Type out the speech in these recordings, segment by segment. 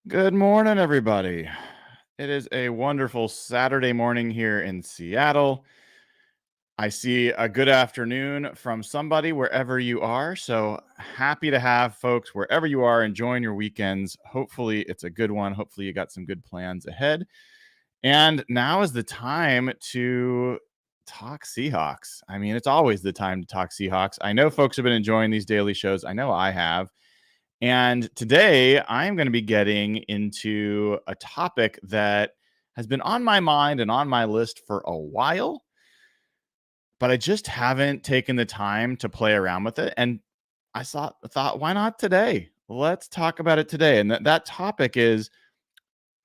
Good morning, everybody. It is a wonderful Saturday morning here in Seattle. I see a good afternoon from somebody wherever you are. So happy to have folks wherever you are enjoying your weekends. Hopefully, it's a good one. Hopefully, you got some good plans ahead. And now is the time to talk Seahawks. I mean, it's always the time to talk Seahawks. I know folks have been enjoying these daily shows. I know I have. And today I'm going to be getting into a topic that has been on my mind and on my list for a while, but I just haven't taken the time to play around with it. And I thought, why not today? Let's talk about it today. And that topic is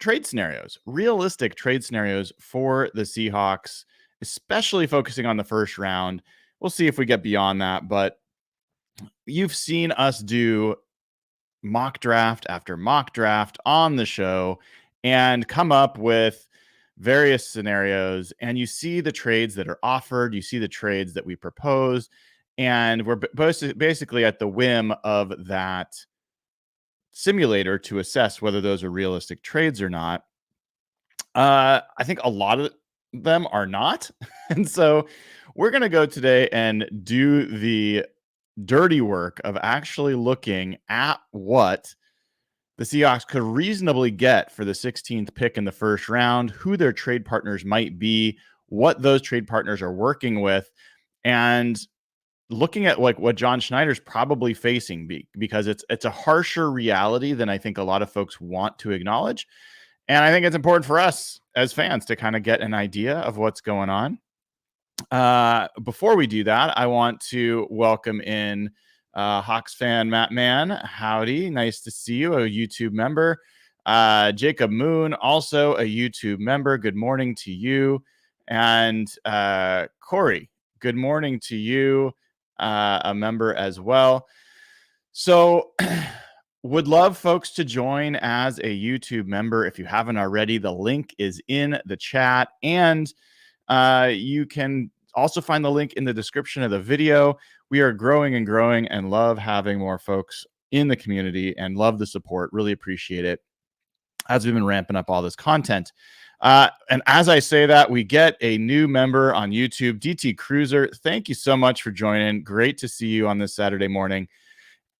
trade scenarios, realistic trade scenarios for the Seahawks, especially focusing on the first round. We'll see if we get beyond that, but you've seen us do mock draft after mock draft on the show and come up with various scenarios. And you see the trades that are offered, you see the trades that we propose, and we're basically at the whim of that simulator to assess whether those are realistic trades or not. I think a lot of them are not. And so we're going to go today and do the dirty work of actually looking at what the Seahawks could reasonably get for the 16th pick in the first round, who their trade partners might be, what those trade partners are working with, and looking at like what John Schneider's probably facing, because it's a harsher reality than I think a lot of folks want to acknowledge. And I think it's important for us as fans to kind of get an idea of what's going on. Before we do that, I want to welcome in Hawks fan Matt Mann. Howdy, nice to see you, a YouTube member. Jacob Moon, also a YouTube member. Good morning to you. And Corey, good morning to you, a member as well. So would love folks to join as a YouTube member. If you haven't already, the link is in the chat, and you can also find the link in the description of the video. We are growing and growing and love having more folks in the community and love the support. Really appreciate it as we've been ramping up all this content. And as I say that, we get a new member on YouTube, DT Cruiser. Thank you so much for joining. Great to see you on this Saturday morning.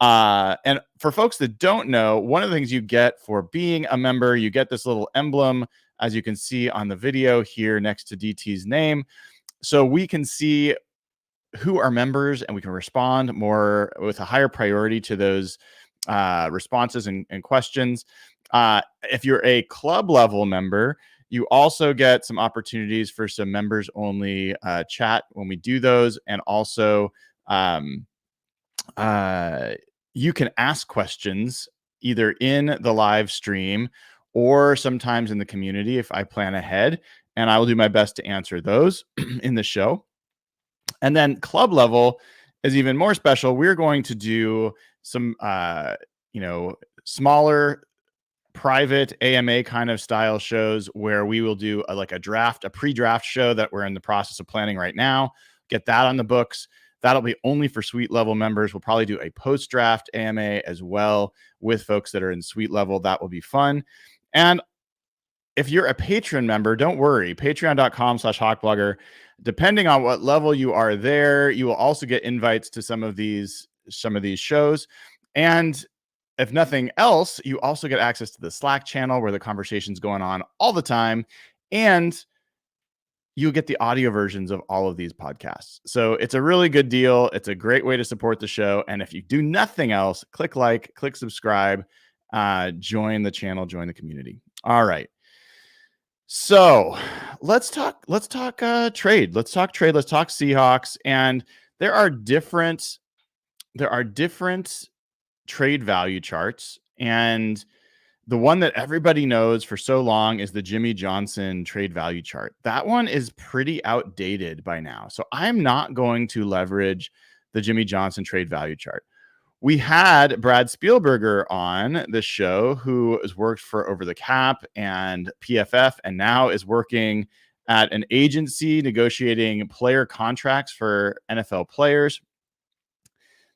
And for folks that don't know, one of the things you get for being a member, you get this little emblem, as you can see on the video here next to DT's name. So we can see who are members and we can respond more with a higher priority to those responses and questions. If you're a club level member, you also get some opportunities for some members only chat when we do those. And also, you can ask questions either in the live stream or sometimes in the community if I plan ahead, and I will do my best to answer those in the show. And then club level is even more special. We're going to do some, smaller private AMA kind of style shows where we will do a pre-draft show that we're in the process of planning right now. Get that on the books. That'll be only for suite level members. We'll probably do a post-draft AMA as well with folks that are in suite level. That will be fun. And if you're a patron member, don't worry. Patreon.com/hawkblogger. Depending on what level you are there, you will also get invites to some of these shows. And if nothing else, you also get access to the Slack channel where the conversation's going on all the time. And you get the audio versions of all of these podcasts. So it's a really good deal. It's a great way to support the show. And if you do nothing else, click like, click subscribe, join the channel, join the community. All right. So let's talk trade. Let's talk Seahawks. And there are different trade value charts. And the one that everybody knows for so long is the Jimmy Johnson trade value chart. That one is pretty outdated by now. So I'm not going to leverage the Jimmy Johnson trade value chart. We had Brad Spielberger on the show, who has worked for Over the Cap and PFF, and now is working at an agency negotiating player contracts for NFL players.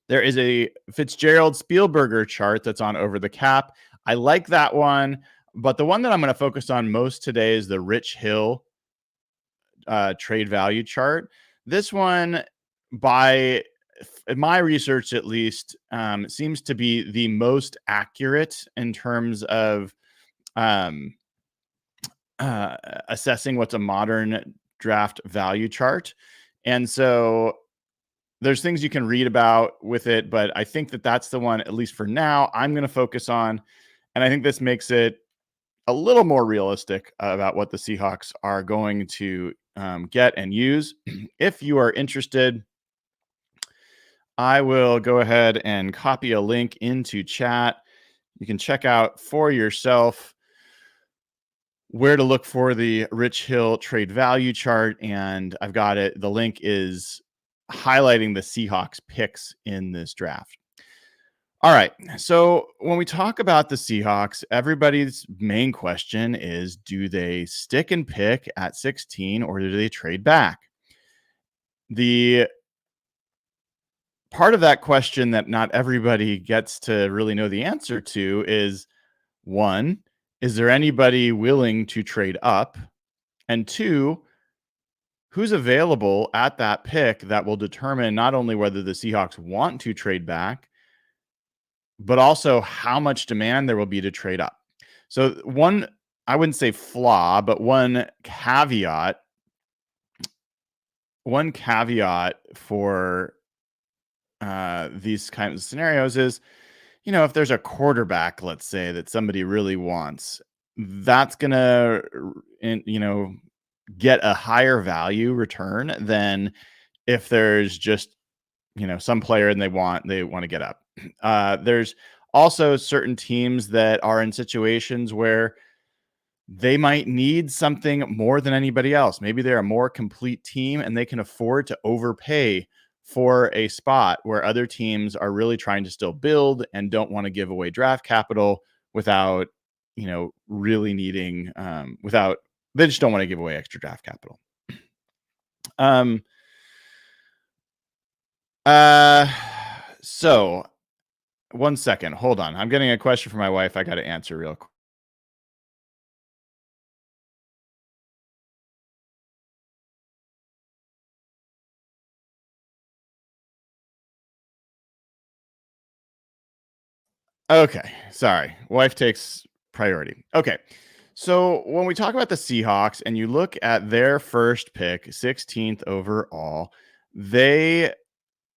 There is a Fitzgerald Spielberger chart that's on Over the Cap. I like that one, but the one that I'm going to focus on most today is the Rich Hill trade value chart. This one, by my research at least, seems to be the most accurate in terms of assessing what's a modern draft value chart. And so there's things you can read about with it, but I think that that's the one, at least for now, I'm going to focus on. And I think this makes it a little more realistic about what the Seahawks are going to get and use. If you are interested, I will go ahead and copy a link into chat. You can check out for yourself where to look for the Rich Hill trade value chart. And I've got it. The link is highlighting the Seahawks picks in this draft. All right. So when we talk about the Seahawks, everybody's main question is, do they stick and pick at 16 or do they trade back? The part of that question that not everybody gets to really know the answer to is, one, is there anybody willing to trade up? And two, who's available at that pick that will determine not only whether the Seahawks want to trade back, but also how much demand there will be to trade up. So one, I wouldn't say flaw, but one caveat for these kinds of scenarios is, if there's a quarterback, let's say, that somebody really wants, that's going to, get a higher value return than if there's just, some player and they want to get up. There's also certain teams that are in situations where they might need something more than anybody else. Maybe they're a more complete team and they can afford to overpay for a spot where other teams are really trying to still build and don't want to give away draft capital without, really needing, they just don't want to give away extra draft capital. So one second, hold on. I'm getting a question from my wife. I got to answer real quick. Okay, sorry. Wife takes priority. Okay. So when we talk about the Seahawks and you look at their first pick, 16th overall, the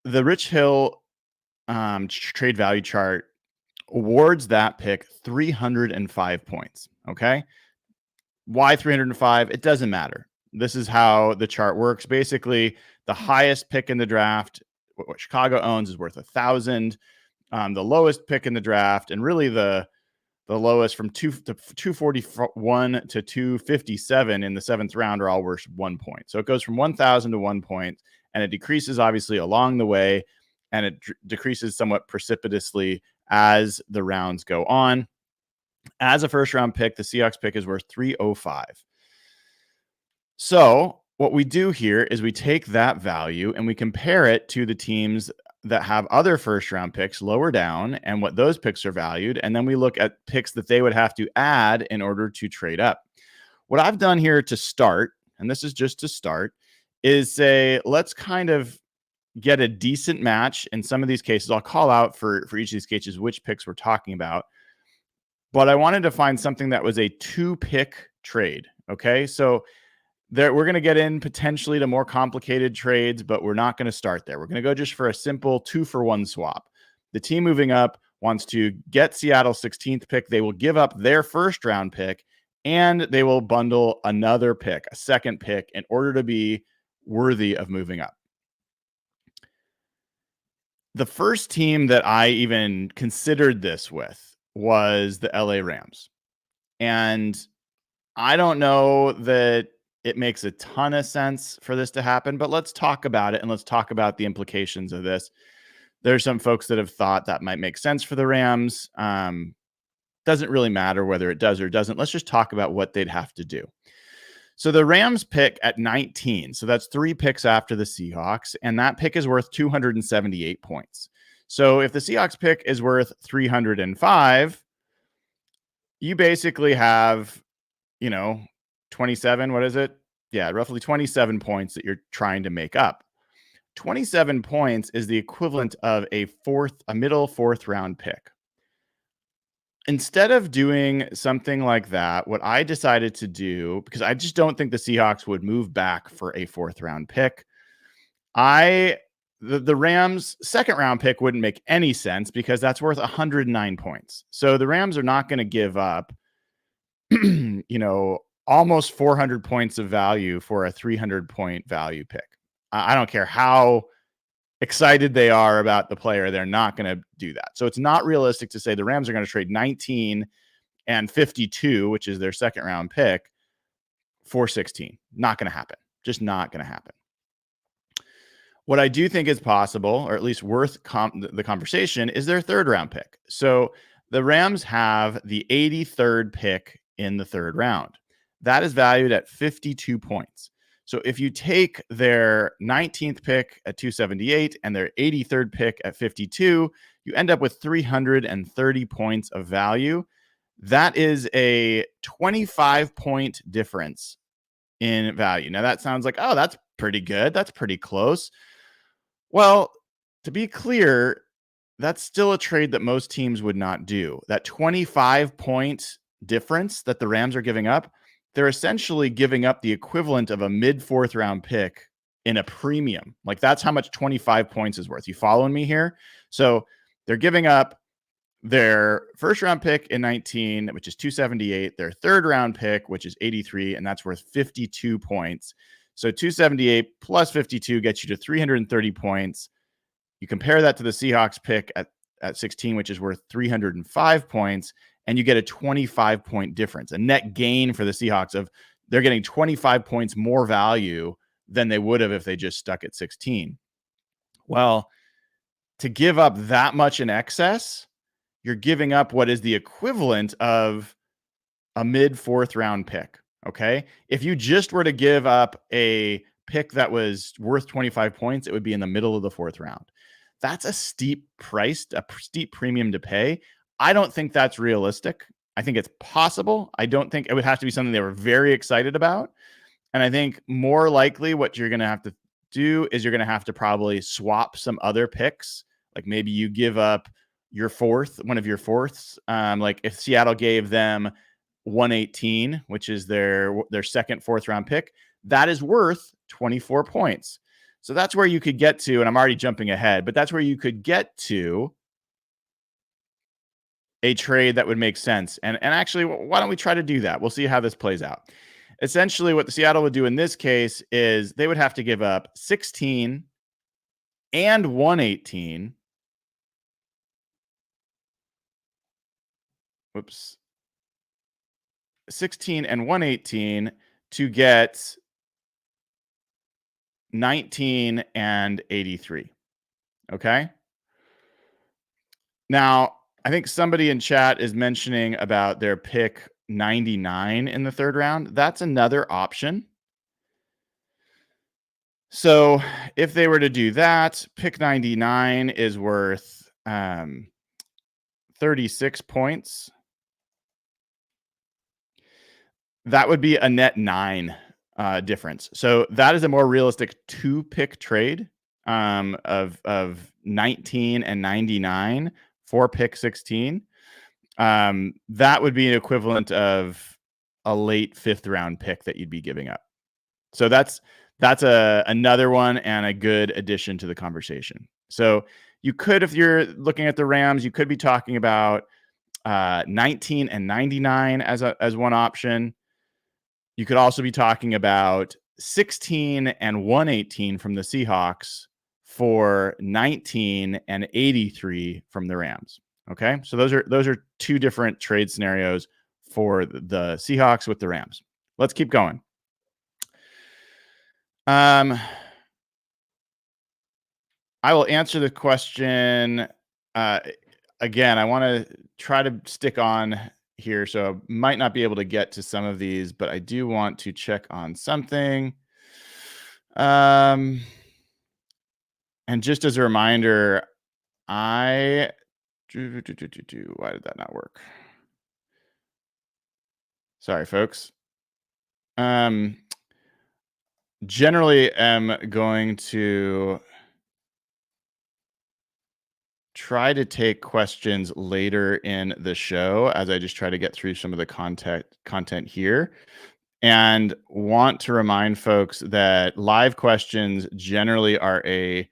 Rich Hill trade value chart awards that pick 305 points. Okay. Why 305? It doesn't matter. This is how the chart works. Basically, the highest pick in the draft, what Chicago owns, is worth 1,000. The lowest pick in the draft, and really the lowest from 241 to 257 in the 7th round, are all worth 1 point. So it goes from 1,000 to 1 point, and it decreases obviously along the way, and it decreases somewhat precipitously as the rounds go on. As a first round pick, the Seahawks pick is worth 305. So what we do here is we take that value and we compare it to the teams that have other first round picks lower down and what those picks are valued. And then we look at picks that they would have to add in order to trade up. What I've done here to start, and this is just to start, is say, let's kind of get a decent match in some of these cases. I'll call out for each of these cases which picks we're talking about. But I wanted to find something that was a 2-pick trade. Okay. So we're going to get in potentially to more complicated trades, but we're not going to start there. We're going to go just for a simple 2-for-1 swap. The team moving up wants to get Seattle's 16th pick. They will give up their first round pick and they will bundle another pick, a second pick, in order to be worthy of moving up. The first team that I even considered this with was the LA Rams. And I don't know that it makes a ton of sense for this to happen, but let's talk about it and let's talk about the implications of this. There's some folks that have thought that might make sense for the Rams. Doesn't really matter whether it does or doesn't. Let's just talk about what they'd have to do. So the Rams pick at 19. So that's 3 picks after the Seahawks, and that pick is worth 278 points. So if the Seahawks pick is worth 305, you basically have, 27, what is it? Yeah, roughly 27 points that you're trying to make up. 27 points is the equivalent of a middle fourth round pick. Instead of doing something like that, what I decided to do, because I just don't think the Seahawks would move back for a fourth round pick, the Rams' second round pick wouldn't make any sense because that's worth 109 points. So the Rams are not going to give up, almost 400 points of value for a 300-point value pick. I don't care how excited they are about the player. They're not going to do that. So it's not realistic to say the Rams are going to trade 19 and 52, which is their second round pick, for 16. Not going to happen. Just not going to happen. What I do think is possible, or at least worth the conversation, is their third round pick. So the Rams have the 83rd pick in the third round. That is valued at 52 points. So if you take their 19th pick at 278 and their 83rd pick at 52, you end up with 330 points of value. That is a 25-point difference in value. Now that sounds like, oh, that's pretty good. That's pretty close. Well, to be clear, that's still a trade that most teams would not do. That 25-point difference that the Rams are giving up, they're essentially giving up the equivalent of a mid-fourth round pick in a premium. Like that's how much 25 points is worth. You following me here? So they're giving up their first round pick in 19, which is 278, their third round pick, which is 83, and that's worth 52 points. So 278 plus 52 gets you to 330 points. You compare that to the Seahawks pick at 16, which is worth 305 points, and you get a 25-point difference, a net gain for the Seahawks of they're getting 25 points more value than they would have if they just stuck at 16. Well, to give up that much in excess, you're giving up what is the equivalent of a mid-fourth round pick. Okay. If you just were to give up a pick that was worth 25 points, it would be in the middle of the fourth round. That's a steep premium to pay. I don't think that's realistic. I think it's possible. I don't think it would have to be something they were very excited about. And I think more likely what you're going to have to do is you're going to have to probably swap some other picks. Like maybe you give up one of your fourths. Like if Seattle gave them 118, which is their second fourth round pick, that is worth 24 points. So that's where you could get to, and I'm already jumping ahead, but that's where you could get to a trade that would make sense. And actually, why don't we try to do that? We'll see how this plays out. Essentially, what the Seattle would do in this case is they would have to give up 16 and 118. Whoops. 16 and 118 to get 19 and 83. Okay. Now, I think somebody in chat is mentioning about their pick 99 in the third round. That's another option. So if they were to do that, pick 99 is worth 36 points. That would be a net 9 difference. So that is a more realistic 2-pick trade of 19 and 99 for pick 16. That would be an equivalent of a late 5th round pick that you'd be giving up. So that's another one and a good addition to the conversation. So you could, if you're looking at the Rams, you could be talking about 19 and 99 as one option. You could also be talking about 16 and 118 from the Seahawks for 19 and 83 from the Rams. Okay, so those are two different trade scenarios for the Seahawks with the Rams. Let's keep going. I will answer the question again. I want to try to stick on here, so I might not be able to get to some of these, but I do want to check on something. And just as a reminder, Why did that not work? Sorry, folks. Generally am going to try to take questions later in the show as I just try to get through some of the content here. And want to remind folks that live questions generally are a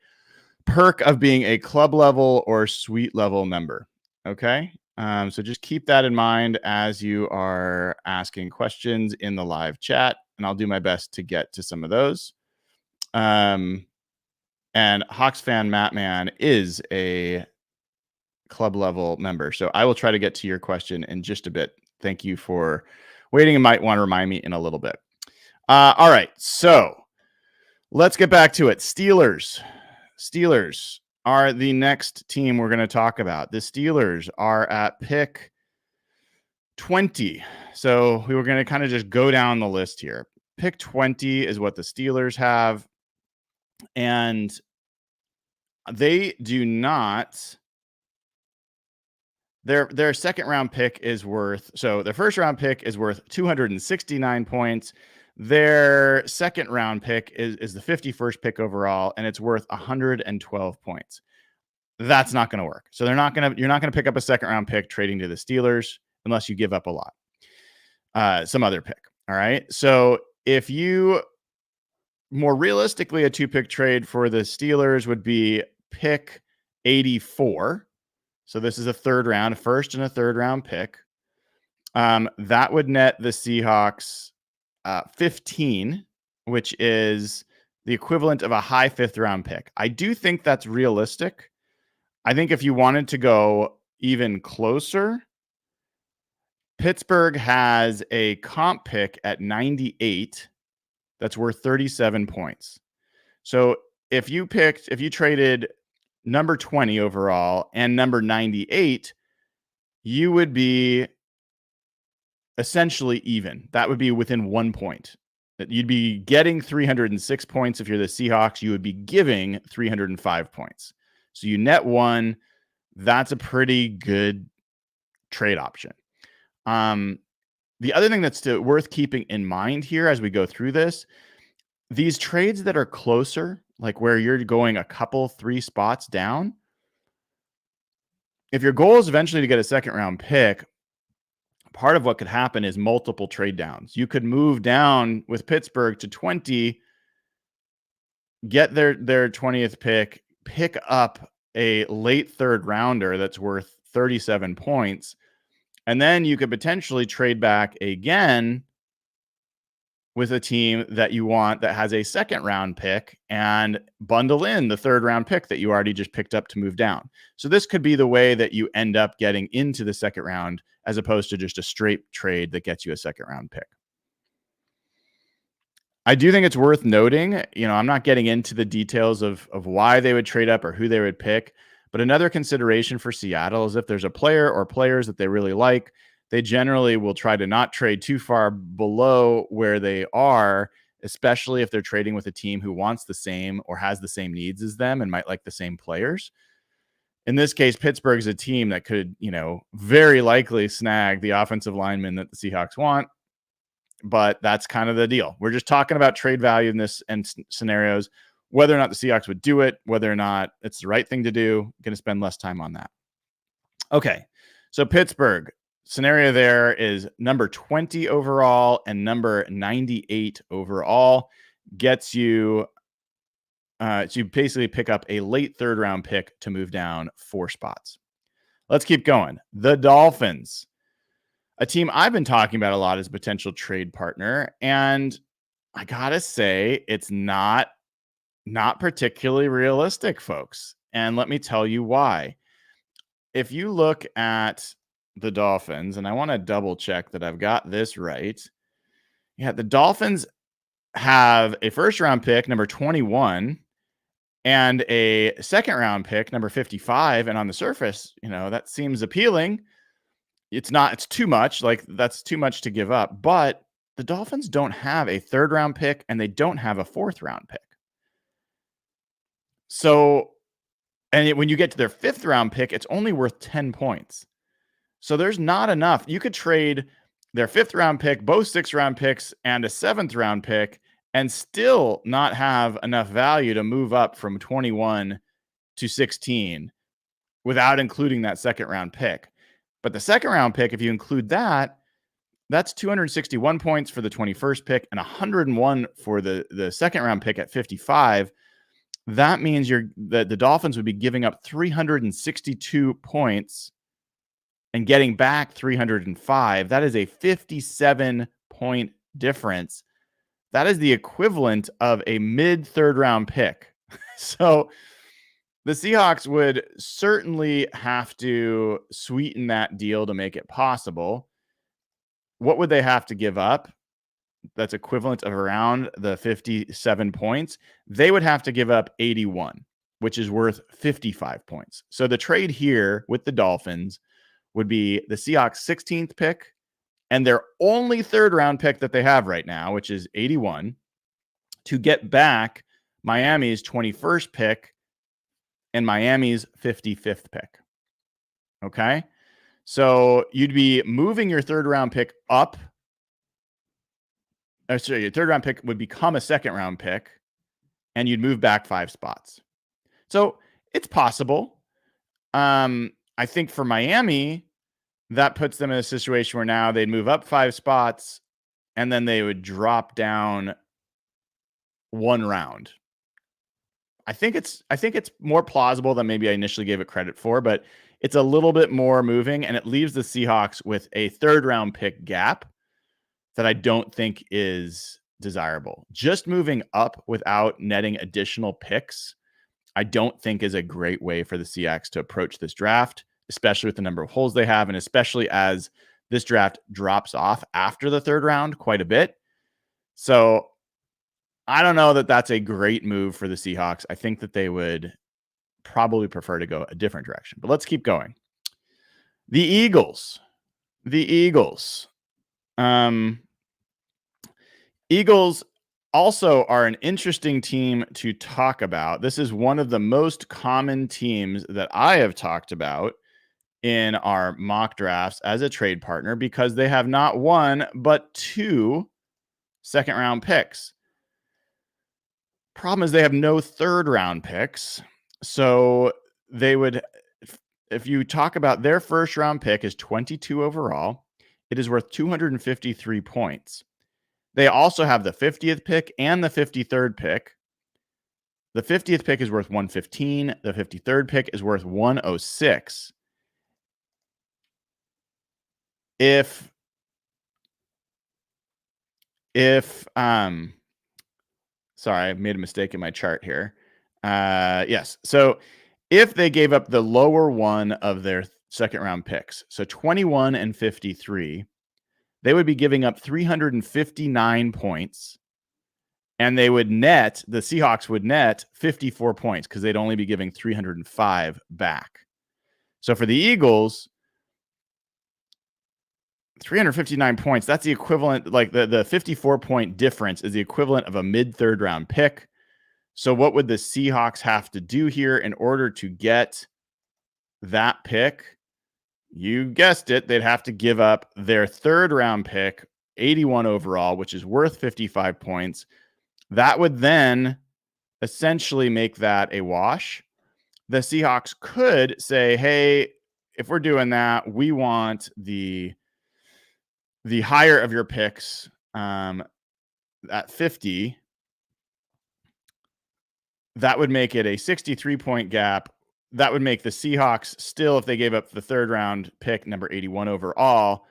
perk of being a club level or suite level member. Okay. So just keep that in mind as you are asking questions in the live chat, and I'll do my best to get to some of those. And Hawks fan Mattman is a club level member, so I will try to get to your question in just a bit. Thank you for waiting, and might want to remind me in a little bit. All right, so let's get back to it. Steelers are the next team we're going to talk about. The Steelers are at pick 20. So we were going to kind of just go down the list here. Pick 20 is what the Steelers have. And they do not. Their second round pick is worth. So their first round pick is worth 269 points. Their second round pick is the 51st pick overall, and it's worth 112 points. That's not going to work. So you're not going to pick up a second round pick trading to the Steelers unless you give up a lot. Some other pick. All right. So if you more realistically, a 2-pick trade for the Steelers would be pick 84. So this is a first and a third round pick. That would net the Seahawks 15, which is the equivalent of a high 5th round pick. I do think that's realistic. I think if you wanted to go even closer, Pittsburgh has a comp pick at 98 that's worth 37 points. So if you traded number 20 overall and number 98, you would be essentially even. That would be within 1 point. That you'd be getting 306 points if you're the Seahawks. You would be giving 305 points. So you net 1. That's a pretty good trade option. The other thing that's worth keeping in mind here as we go through this, these trades that are closer, like where you're going a couple, 3 spots down, if your goal is eventually to get a second round pick, part of what could happen is multiple trade downs. You could move down with Pittsburgh to 20, get their 20th pick up a late third rounder that's worth 37 points, and then you could potentially trade back again with a team that you want that has a second round pick and bundle in the third round pick that you already just picked up to move down. So this could be the way that you end up getting into the second round as opposed to just a straight trade that gets you a second round pick. I do think it's worth noting, I'm not getting into the details of why they would trade up or who they would pick, but another consideration for Seattle is if there's a player or players that they really like, they generally will try to not trade too far below where they are, especially if they're trading with a team who wants the same or has the same needs as them and might like the same players. In this case, Pittsburgh's a team that could, very likely snag the offensive lineman that the Seahawks want, but that's kind of the deal. We're just talking about trade value in this and scenarios, whether or not the Seahawks would do it, whether or not it's the right thing to do. Going to spend less time on that. Okay, so Pittsburgh. Scenario there is number 20 overall and number 98 overall gets you so you basically pick up a late third round pick to move down 4 spots. Let's keep going. The Dolphins, a team I've been talking about a lot as a potential trade partner, and I gotta say it's not particularly realistic, folks. And let me tell you why. If you look at the Dolphins, and I want to double check that I've got this right. Yeah, the Dolphins have a first round pick, number 21, and a second round pick, number 55. And on the surface, that seems appealing. It's too much. Like, that's too much to give up. But the Dolphins don't have a third round pick and they don't have a fourth round pick. So And when you get to their 5th round pick, it's only worth 10 points. So there's not enough. You could trade their 5th round pick, both 6th round picks, and a 7th round pick, and still not have enough value to move up from 21 to 16 without including that 2nd round pick. But the 2nd round pick, if you include that, that's 261 points for the 21st pick and 101 for the 2nd round pick at 55. That means the Dolphins would be giving up 362 points and getting back 305. That is a 57-point difference. That is the equivalent of a mid-3rd round pick. So the Seahawks would certainly have to sweeten that deal to make it possible. What would they have to give up? That's equivalent of around the 57 points. They would have to give up 81, which is worth 55 points. So the trade here with the Dolphins would be the Seahawks 16th pick and their only 3rd round pick that they have right now, which is 81, to get back Miami's 21st pick and Miami's 55th pick. Okay? So you'd be moving your 3rd round pick up. Sorry, your 3rd round pick would become a 2nd round pick, and you'd move back 5 spots. So it's possible. I think for Miami, that puts them in a situation where now they'd move up 5 spots, and then they would drop down 1 round. I think it's more plausible than maybe I initially gave it credit for, but it's a little bit more moving, and it leaves the Seahawks with a 3rd round pick gap that I don't think is desirable. Just moving up without netting additional picks, I don't think is a great way for the Seahawks to approach this draft, especially with the number of holes they have, and especially as this draft drops off after the 3rd round quite a bit. So I don't know that that's a great move for the Seahawks. I think that they would probably prefer to go a different direction. But let's keep going. The Eagles. Eagles also are an interesting team to talk about. This is one of the most common teams that I have talked about in our mock drafts as a trade partner because they have not 1, but 2 2nd round picks. Problem is they have no 3rd round picks. So they would, if you talk about their 1st round pick is 22 overall, it is worth 253 points. They also have the 50th pick and the 53rd pick. The 50th pick is worth 115. The 53rd pick is worth 106. If sorry, I made a mistake in my chart here. Yes. So if they gave up the lower one of their 2nd round picks, so 21 and 53, they would be giving up 359 points, and they would net, the Seahawks would net 54 points because they'd only be giving 305 back. So for the Eagles, 359 points, that's the equivalent, like the 54-point difference is the equivalent of a mid-3rd round pick. So what would the Seahawks have to do here in order to get that pick? You guessed it. They'd have to give up their 3rd round pick, 81 overall, which is worth 55 points. That would then essentially make that a wash. The Seahawks could say, hey, if we're doing that, we want the higher of your picks at 50. That would make it a 63-point gap. That would make the Seahawks still, if they gave up the 3rd round pick, number 81 overall,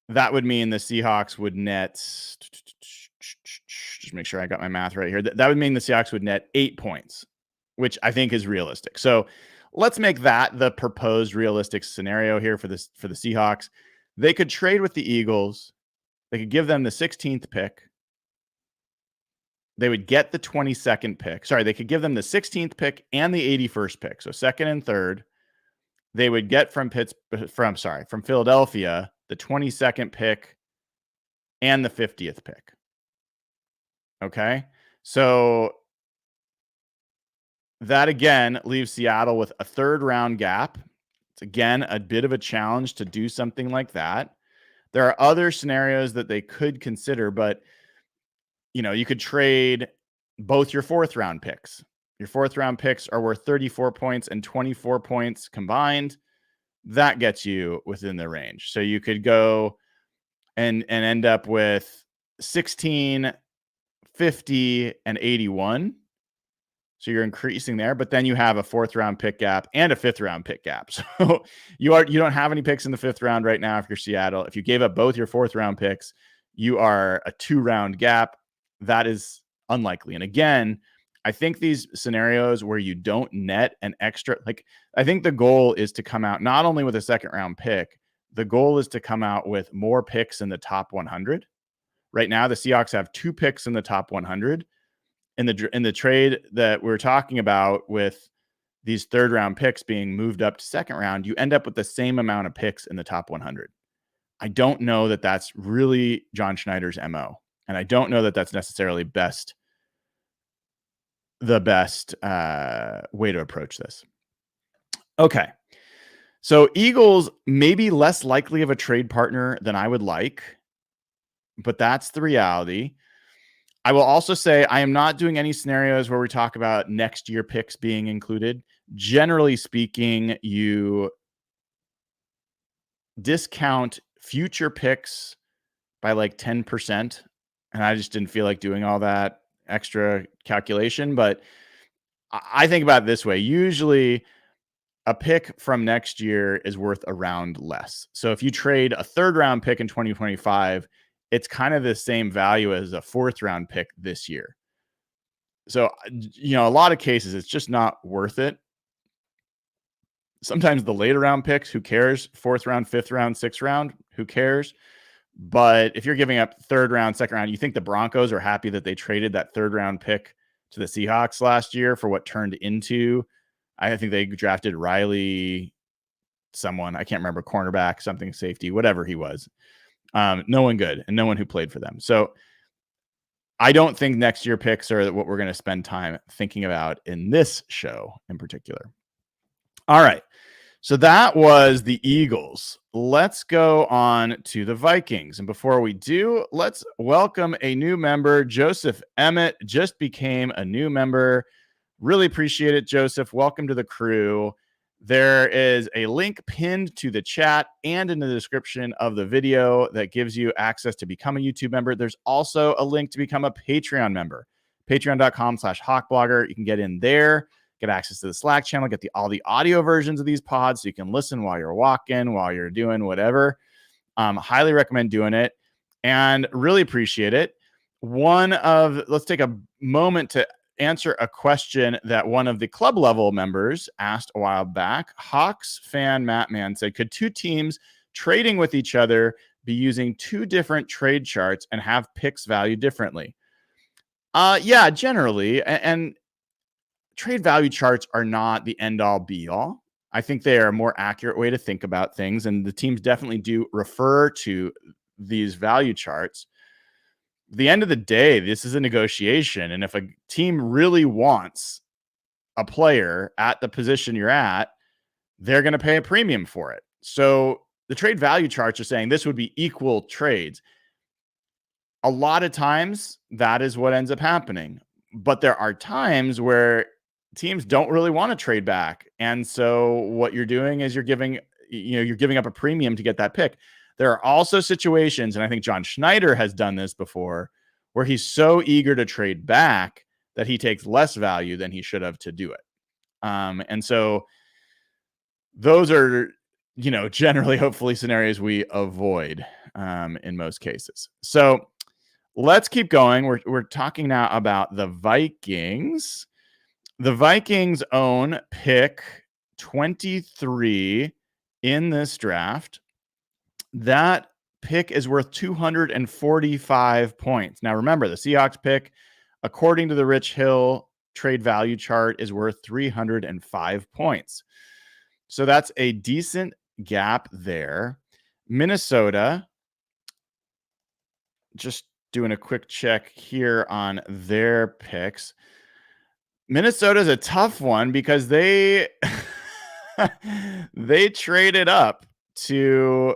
that would mean the Seahawks would net, just make sure I got my math right here. That would mean the Seahawks would net 8 points, which I think is realistic. So let's make that the proposed realistic scenario here for the Seahawks. They could trade with the Eagles. They could give them the 16th pick. They would get the 22nd pick. Sorry, they could give them the 16th pick and the 81st pick. So 2nd and 3rd. They would get from Philadelphia, the 22nd pick and the 50th pick. Okay? So That again leaves Seattle with a third round gap. It's again a bit of a challenge to do something like that. There are other scenarios that they could consider, but you could trade both your fourth round picks. Your fourth round picks are worth 34 points and 24 points combined. That gets you within the range. So you could go and end up with 16, 50, and 81. So you're increasing there, but then you have a fourth round pick gap and a fifth round pick gap. So you don't have any picks in the fifth round right now if you're Seattle. If you gave up both your fourth round picks, you are a 2-round gap. That is unlikely. And again, I think these scenarios where you don't net an extra, I think the goal is to come out not only with a second round pick, the goal is to come out with more picks in the top 100. Right now, the Seahawks have 2 picks in the top 100. In the trade that we're talking about with these third round picks being moved up to second round, you end up with the same amount of picks in the top 100. I don't know that that's really John Schneider's MO. And I don't know that that's necessarily the best way to approach this. Okay. So Eagles may be less likely of a trade partner than I would like, but that's the reality. I will also say I am not doing any scenarios where we talk about next year picks being included. Generally speaking, you discount future picks by like 10%. And I just didn't feel like doing all that extra calculation. But I think about it this way. Usually a pick from next year is worth a round less. So if you trade a third round pick in 2025, it's kind of the same value as a fourth round pick this year. So, a lot of cases, it's just not worth it. Sometimes the later round picks, who cares? Fourth round, fifth round, sixth round, who cares? But if you're giving up third round, second round, you think the Broncos are happy that they traded that third round pick to the Seahawks last year for what turned into, I think they drafted Riley, someone, I can't remember, cornerback, something, safety, whatever he was. No one good and no one who played for them. So I don't think next year picks are what we're going to spend time thinking about in this show in particular. All right. So that was the Eagles. Let's go on to the Vikings. And before we do, let's welcome a new member. Joseph Emmett just became a new member. Really appreciate it, Joseph. Welcome to the crew. There is a link pinned to the chat and in the description of the video that gives you access to become a YouTube member. There's also a link to become a Patreon member. Patreon.com/hawkblogger. You can get in there, get access to the Slack channel, get all the audio versions of these pods so you can listen while you're walking, while you're doing whatever. Highly recommend doing it and really appreciate it. Let's take a moment to answer a question that one of the club level members asked a while back. Hawks fan Matt Man said, could two teams trading with each other be using two different trade charts and have picks valued differently? Yeah, generally. And trade value charts are not the end all be all. I think they are a more accurate way to think about things. And the teams definitely do refer to these value charts. At the end of the day, this is a negotiation. And if a team really wants a player at the position you're at, they're going to pay a premium for it. So the trade value charts are saying this would be equal trades. A lot of times that is what ends up happening. But there are times where teams don't really want to trade back. And so what you're doing is you're giving up a premium to get that pick. There are also situations, and I think John Schneider has done this before, where he's so eager to trade back that he takes less value than he should have to do it. And so those are, generally, hopefully, scenarios we avoid in most cases. So let's keep going. We're talking now about the Vikings. The Vikings own pick 23 in this draft. That pick is worth 245 points. Now, remember, the Seahawks pick, according to the Rich Hill trade value chart, is worth 305 points. So that's a decent gap there. Minnesota, just doing a quick check here on their picks. Minnesota's a tough one because they they traded up to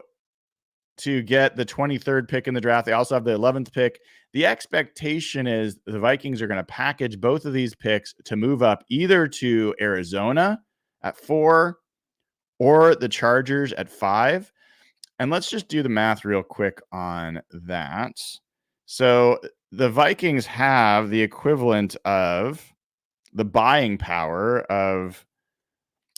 get the 23rd pick in the draft. They also have the 11th pick. The expectation is the Vikings are going to package both of these picks to move up either to Arizona at 4 or the Chargers at 5. And let's just do the math real quick on that. So the Vikings have the equivalent of the buying power of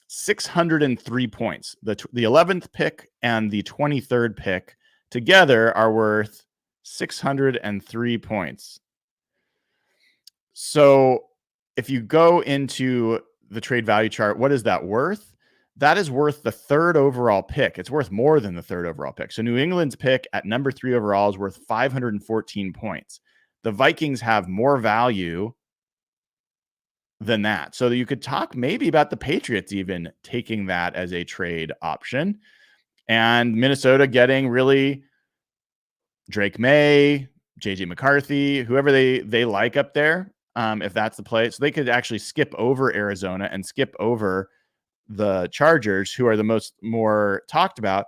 603 points. The 11th pick and the 23rd pick together are worth 603 points. So if you go into the trade value chart, what is that worth? That is worth the 3rd overall pick. It's worth more than the 3rd overall pick. So New England's pick at number 3 overall is worth 514 points. The Vikings have more value than that. So you could talk maybe about the Patriots even taking that as a trade option, and Minnesota getting really Drake May, JJ McCarthy, whoever they like up there, if that's the play. So they could actually skip over Arizona and skip over the Chargers, who are the more talked about.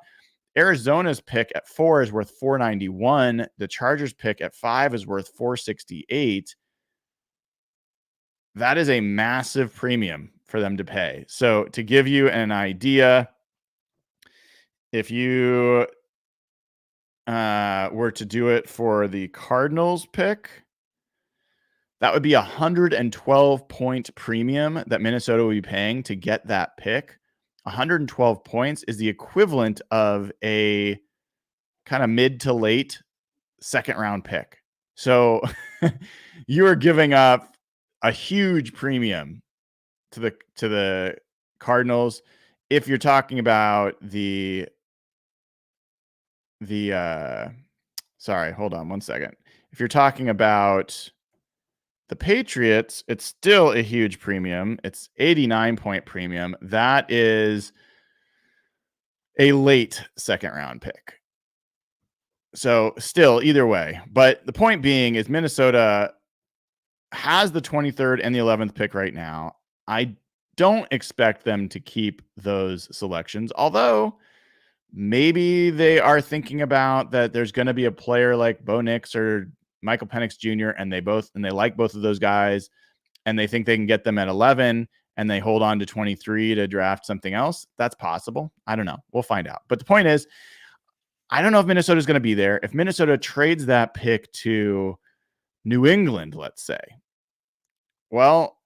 Arizona's pick at 4 is worth 491. The Chargers pick at 5 is worth 468. That is a massive premium for them to pay. So to give you an idea, if you were to do it for the Cardinals pick, that would be 112 point premium that Minnesota would be paying to get that pick. 112 points is the equivalent of a kind of mid to late second round pick. So you are giving up a huge premium to the Cardinals. If you're talking about sorry, hold on one second. If you're talking about the Patriots, it's still a huge premium. It's 89 point premium. That is a late second round pick. So still either way. But the point being is Minnesota has the 23rd and the 11th pick right now. I don't expect them to keep those selections, although maybe they are thinking about that there's going to be a player like Bo Nix or Michael Penix Jr. and they like both of those guys, and they think they can get them at 11 and they hold on to 23 to draft something else. That's possible. I don't know. We'll find out. But the point is, I don't know if Minnesota's going to be there. If Minnesota trades that pick to New England, let's say, well,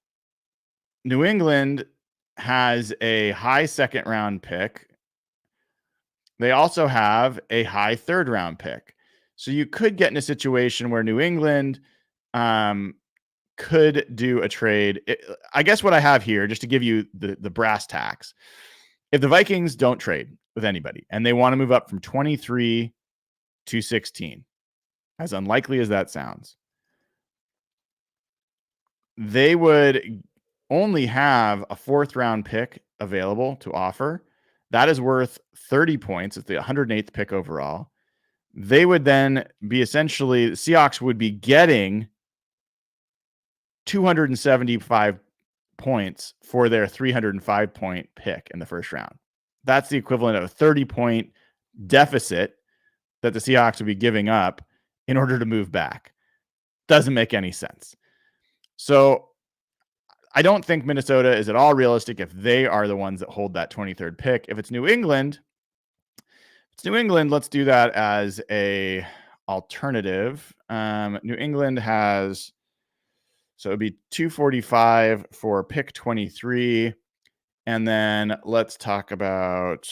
New England has a high second round pick. They also have a high third round pick. So you could get in a situation where New England could do a trade. I guess what I have here, just to give you the brass tacks, if the Vikings don't trade with anybody and they want to move up from 23 to 16, as unlikely as that sounds, they would only have a 4th round pick available to offer. That is worth 30 points. It's the 108th pick overall. They would then be essentially, the Seahawks would be getting 275 points for their 305 point pick in the first round. That's the equivalent of a 30 point deficit that the Seahawks would be giving up in order to move back. Doesn't make any sense. So I don't think Minnesota is at all realistic if they are the ones that hold that 23rd pick. If it's New England, let's do that as a alternative. New England has, so it'd be 245 for pick 23. And then let's talk about,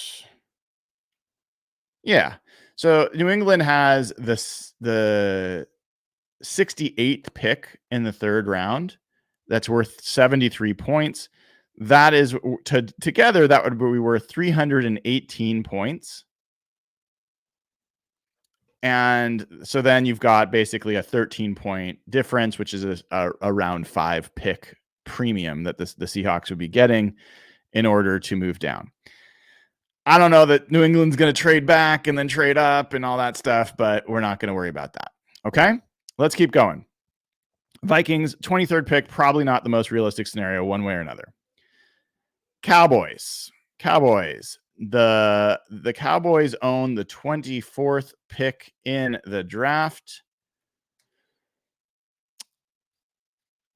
so New England has the 68th pick in the 3rd round. That's worth 73 points. That is together, that would be worth 318 points. And so then you've got basically a 13 point difference, which is a round 5 pick premium that the Seahawks would be getting in order to move down. I don't know that New England's going to trade back and then trade up and all that stuff, but we're not going to worry about that. Okay, let's keep going. Vikings, 23rd pick, probably not the most realistic scenario one way or another. Cowboys. The Cowboys own the 24th pick in the draft.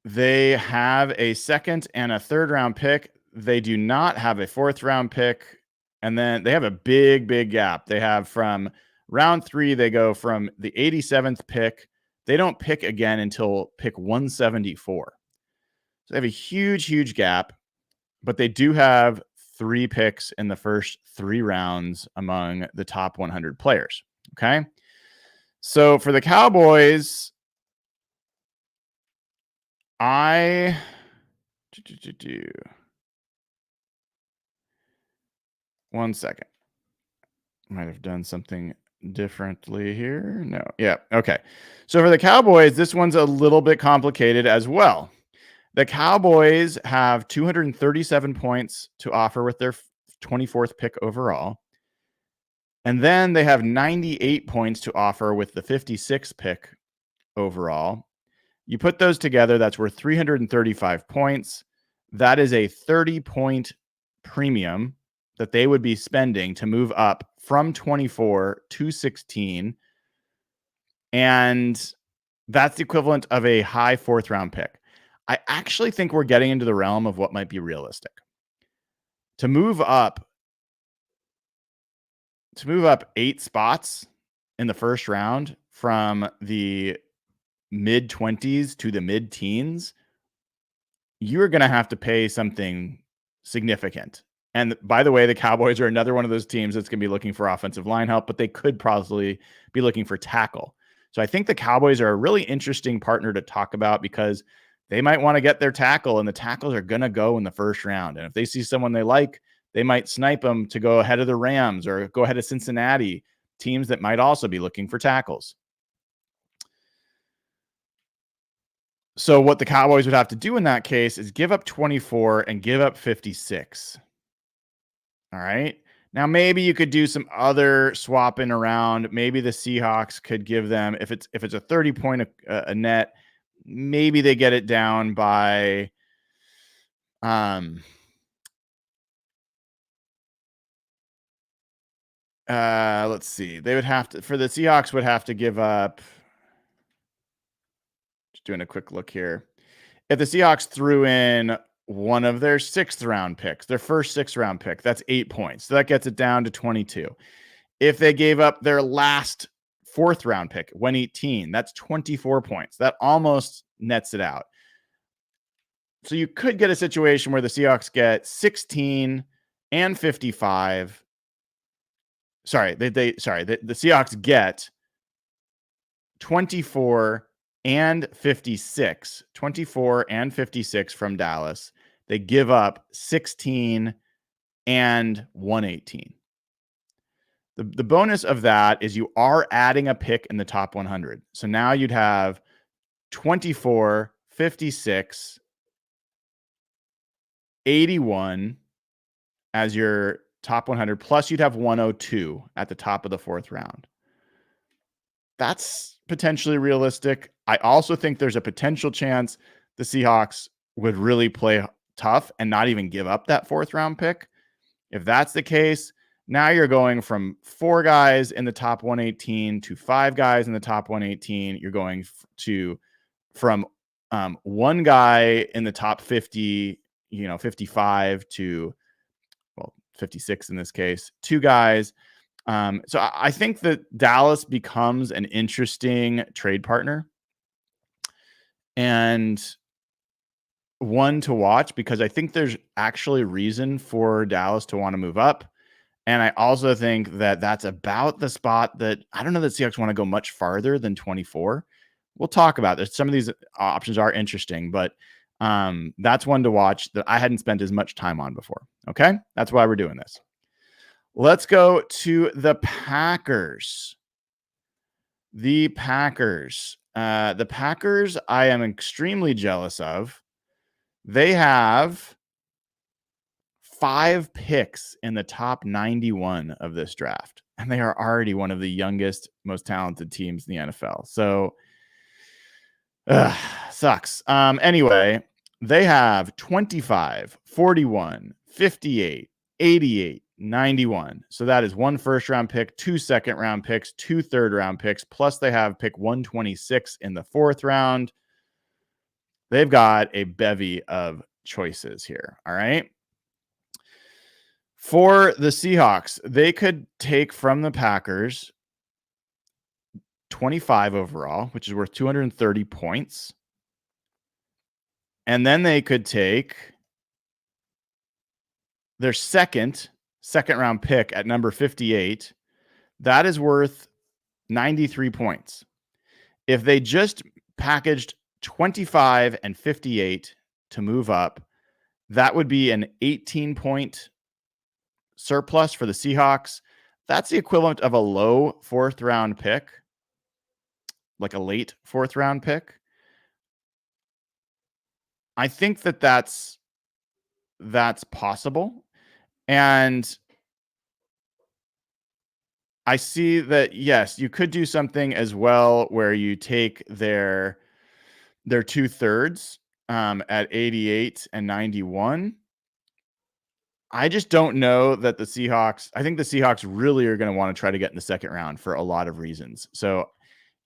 They have a second and a third round pick. They do not have a fourth round pick. And then they have a big gap. They have from round 3, they go from the 87th pick. They don't pick again until pick 174. So they have a huge gap, but they do have 3 picks in the first 3 rounds among the top 100 players. Okay. So for the Cowboys, one second. Might have done something differently here. No. Yeah. Okay. So for the Cowboys, this one's a little bit complicated as well. The Cowboys have 237 points to offer with their 24th pick overall. And then they have 98 points to offer with the 56th pick overall. You put those together, that's worth 335 points. That is a 30-point premium that they would be spending to move up from 24 to 16. And that's the equivalent of a high 4th round pick. I actually think we're getting into the realm of what might be realistic. To move up 8 spots in the first round from the mid-20s to the mid-teens, you're going to have to pay something significant. And by the way, the Cowboys are another one of those teams that's going to be looking for offensive line help, but they could possibly be looking for tackle. So I think the Cowboys are a really interesting partner to talk about because they might want to get their tackle, and the tackles are going to go in the first round. And if they see someone they like, they might snipe them to go ahead of the Rams or go ahead of Cincinnati, teams that might also be looking for tackles. So what the Cowboys would have to do in that case is give up 24 and give up 56. All right. Now, maybe you could do some other swapping around. Maybe the Seahawks could give them, if it's a 30-point a net, maybe they get it down by let's see. They would have to, for the Seahawks would have to give up, just doing a quick look here. If the Seahawks threw in one of their 6th round picks, their first 6th round pick, that's 8 points. So that gets it down to 22. If they gave up their last 4th round pick, 118, that's 24 points. That almost nets it out. So you could get a situation where the Seahawks get 16 and 55. Sorry, the Seahawks get 24 and 56. 24 and 56 from Dallas. They give up 16 and 118. The bonus of that is you are adding a pick in the top 100. So now you'd have 24, 56, 81 as your top 100, plus you'd have 102 at the top of the 4th round. That's potentially realistic. I also think there's a potential chance the Seahawks would really play tough and not even give up that 4th round pick. If that's the case, now you're going from 4 guys in the top 118 to 5 guys in the top 118. You're going from 1 guy in the top 50, 55 to 56 in this case, 2 guys. So I think that Dallas becomes an interesting trade partner and one to watch because I think there's actually reason for Dallas to want to move up. And I also think that that's about the spot that I don't know that Seahawks want to go much farther than 24. We'll talk about this. Some of these options are interesting, but that's one to watch that I hadn't spent as much time on before. Okay. That's why we're doing this. Let's go to the Packers. The Packers, I am extremely jealous of. They have 5 picks in the top 91 of this draft, and they are already one of the youngest, most talented teams in the NFL. So Sucks. Anyway, they have 25, 41, 58, 88, 91. So that is 1 first-round pick, 2 second-round picks, 2 third-round picks, plus they have pick 126 in the 4th round. They've got a bevy of choices here, all right? For the Seahawks, they could take from the Packers 25 overall, which is worth 230 points. And then they could take their second round pick at number 58. That is worth 93 points. If they just packaged 25 and 58 to move up, that would be an 18-point surplus for the Seahawks. That's the equivalent of a low 4th round pick, like a late 4th round pick. I think that that's possible. And I see that, yes, you could do something as well where you take their 2/3 at 88 and 91. I just don't know that the Seahawks, I think the Seahawks really are going to want to try to get in the 2nd round for a lot of reasons. So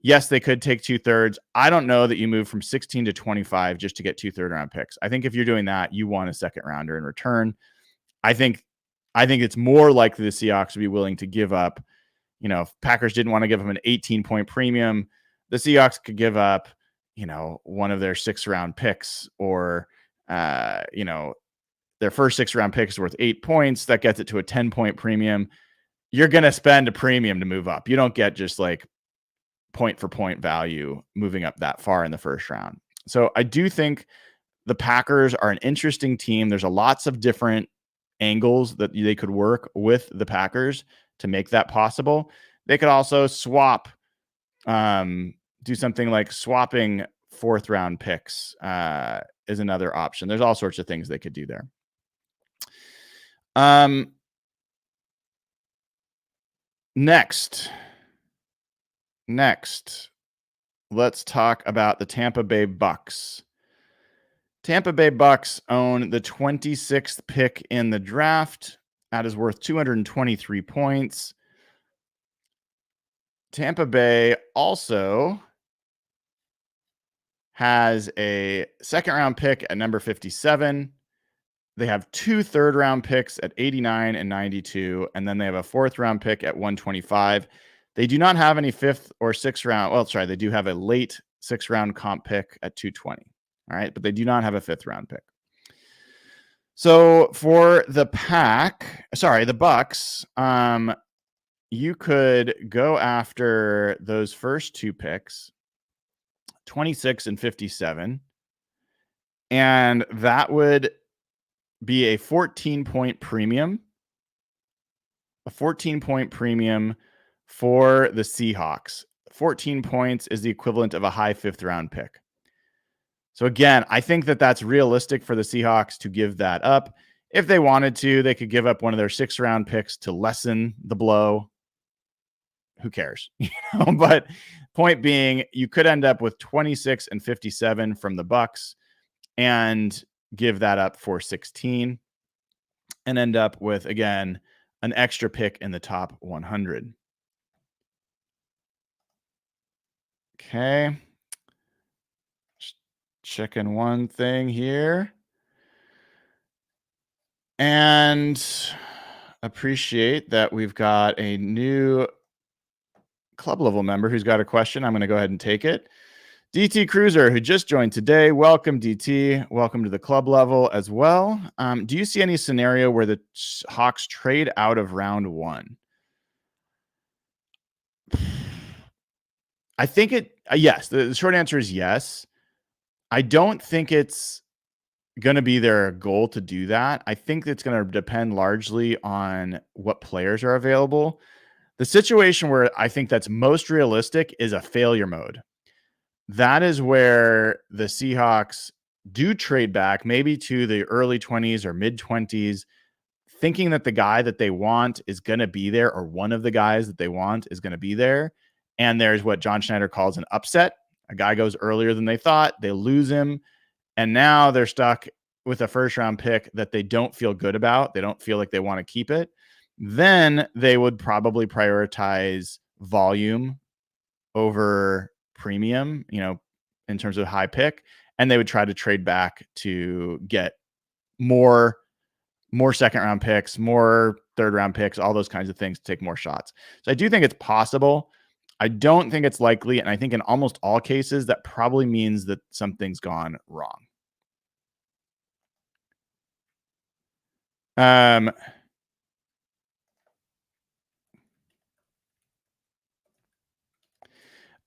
yes, they could take 2/3. I don't know that you move from 16 to 25 just to get 2 third-round picks. I think if you're doing that, you want a 2nd rounder in return. I think it's more likely the Seahawks would be willing to give up. If Packers didn't want to give them an 18-point premium, the Seahawks could give up, one of their 6th-round picks, or, their first 6th-round pick is worth 8 points. That gets it to a 10-point premium. You're going to spend a premium to move up. You don't get just like point for point value moving up that far in the 1st round. So I do think the Packers are an interesting team. There's lots of different angles that they could work with the Packers to make that possible. They could also swap, do something like swapping 4th round picks is another option. There's all sorts of things they could do there. Next, let's talk about the Tampa Bay Bucks. Tampa Bay Bucks own the 26th pick in the draft. That is worth 223 points. Tampa Bay also has a 2nd round pick at number 57. They have 2 3rd-round picks at 89 and 92, and then they have a 4th round pick at 125. They do not have any 5th or 6th round. Well, sorry, they do have a late 6th round comp pick at 220. All right, but they do not have a 5th round pick. So for the Bucks, you could go after those first 2 picks, 26 and 57, and that would be a 14-point premium. A 14-point premium for the Seahawks. 14 points is the equivalent of a high 5th round pick. So again, I think that that's realistic for the Seahawks to give that up. If they wanted to, they could give up one of their 6th round picks to lessen the blow. Who cares? But point being, you could end up with 26 and 57 from the Bucks and give that up for 16 and end up with, again, an extra pick in the top 100. Okay. Just checking one thing here. And appreciate that we've got a new club level member who's got a question. I'm going to go ahead and take it. DT Cruiser, who just joined today. Welcome, DT. Welcome to the club level as well. Do you see any scenario where the Hawks trade out of round 1? I think yes. The short answer is yes. I don't think it's going to be their goal to do that. I think it's going to depend largely on what players are available. The situation where I think that's most realistic is a failure mode. That is where the Seahawks do trade back, maybe to the early 20s or mid 20s, thinking that the guy that they want is going to be there, or one of the guys that they want is going to be there. And there's what John Schneider calls an upset, A guy goes earlier than they thought, they lose him, and now they're stuck with a first round pick that they don't feel good about. They don't feel like they want to keep it. Then they would probably prioritize volume over premium, in terms of high pick, and they would try to trade back to get more second round picks, more third round picks, all those kinds of things to take more shots. So I do think it's possible. I don't think it's likely. And I think in almost all cases, that probably means that something's gone wrong.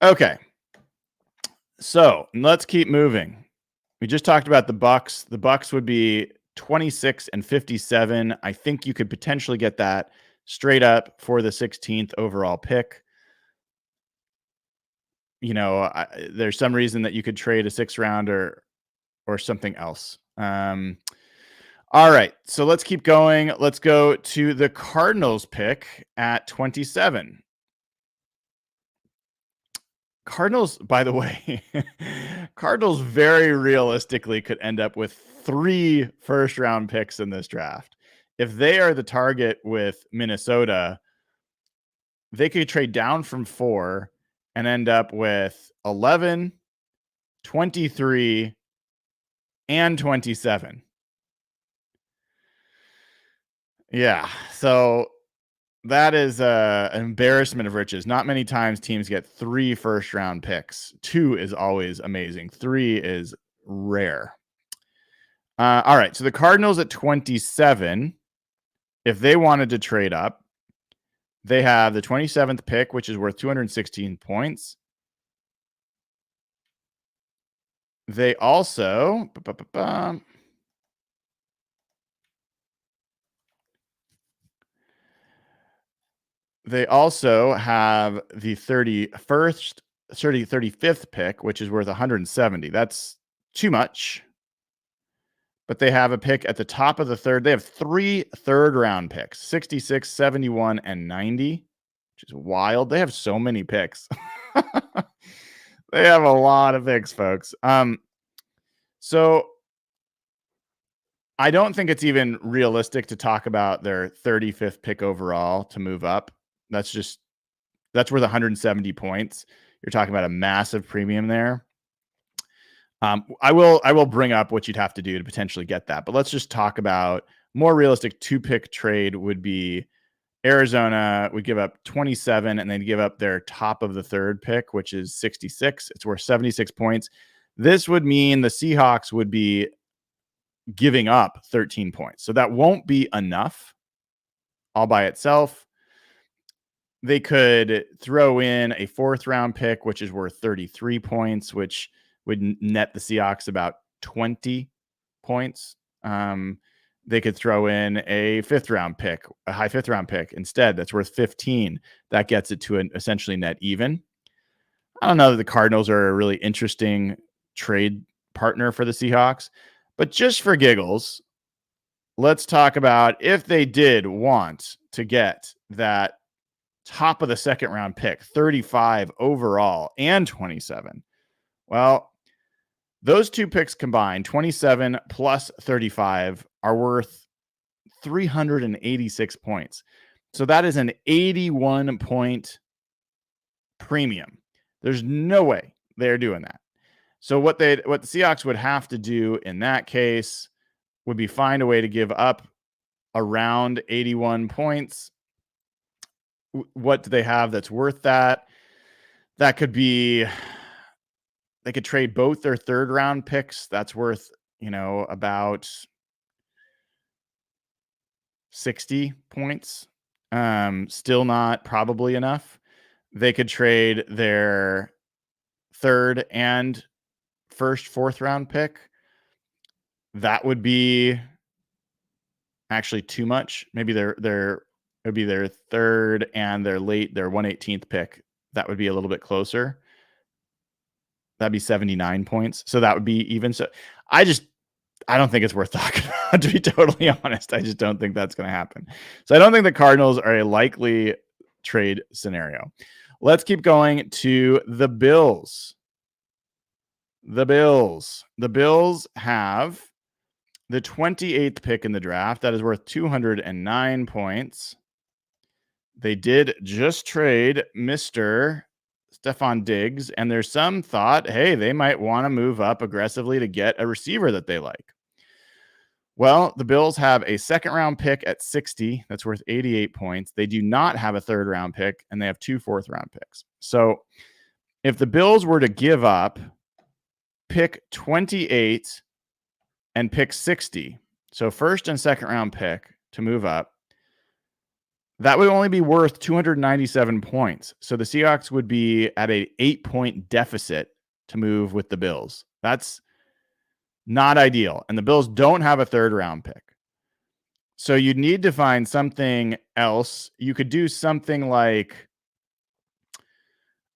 Okay. So let's keep moving. We just talked about the Bucks. The Bucks would be 26 and 57. I think you could potentially get that straight up for the 16th overall pick. There's some reason that you could trade a 6th rounder or something else. All right, so let's keep going. Let's go to the Cardinals pick at 27. Cardinals, by the way, Cardinals very realistically could end up with 3 first-round picks in this draft. If they are the target with Minnesota, they could trade down from 4 and end up with 11, 23, and 27. Yeah, so that is an embarrassment of riches. Not many times teams get 3 first-round picks. 2 is always amazing. 3 is rare. All right, so the Cardinals at 27, if they wanted to trade up, they have the 27th pick, which is worth 216 points. They also have the 35th pick, which is worth 170. That's too much. But they have a pick at the top of the third. They have 3 third-round picks, 66, 71, and 90, which is wild. They have so many picks. They have a lot of picks, folks. So I don't think it's even realistic to talk about their 35th pick overall to move up. That's worth 170 points. You're talking about a massive premium there. I will bring up what you'd have to do to potentially get that, but let's just talk about more realistic 2-pick trade would be Arizona would give up 27 and then give up their top of the third pick, which is 66. It's worth 76 points. This would mean the Seahawks would be giving up 13 points. So that won't be enough all by itself. They could throw in a 4th-round pick, which is worth 33 points, which would net the Seahawks about 20 points. They could throw in a 5th-round pick, a high 5th-round pick instead. That's worth 15. That gets it to an essentially net even. I don't know that the Cardinals are a really interesting trade partner for the Seahawks, but just for giggles, let's talk about if they did want to get that top of the 2nd-round pick, 35 overall and 27. Well, those 2 picks combined, 27 plus 35, are worth 386 points. So that is an 81-point premium. There's no way they're doing that. So what the Seahawks would have to do in that case would be find a way to give up around 81 points. What do they have that's worth that? That could be, they could trade both their 3rd-round picks. That's worth, about 60 points. Still not probably enough. They could trade their 3rd and 1st, 4th-round pick. That would be actually too much. Maybe it would be their 3rd and their 118th pick. That would be a little bit closer. That'd be 79 points. So that would be even. So I don't think it's worth talking about, to be totally honest. I just don't think that's going to happen. So I don't think the Cardinals are a likely trade scenario. Let's keep going to the Bills. The Bills. The Bills have the 28th pick in the draft. That is worth 209 points. They did just trade Mr. Stephon Diggs, and there's some thought, hey, they might want to move up aggressively to get a receiver that they like. Well, the Bills have a second-round pick at 60. That's worth 88 points. They do not have a third-round pick, and they have 2 fourth-round picks. So if the Bills were to give up pick 28 and pick 60, so first and second-round pick to move up, that would only be worth 297 points. So the Seahawks would be at an 8-point deficit to move with the Bills. That's not ideal. And the Bills don't have a third-round pick. So you'd need to find something else. You could do something like,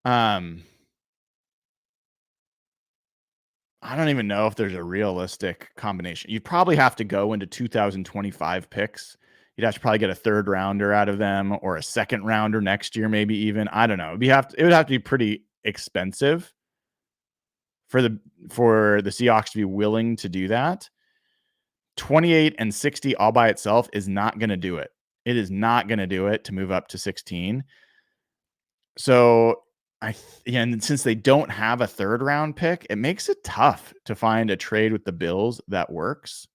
I don't even know if there's a realistic combination. You'd probably have to go into 2025 picks. You'd have to probably get a third rounder out of them or a second rounder next year, maybe even. I don't know. It would have to be pretty expensive for the Seahawks to be willing to do that. 28 and 60 all by itself is not going to do it. It is not going to do it to move up to 16. So and since they don't have a third round pick, it makes it tough to find a trade with the Bills that works.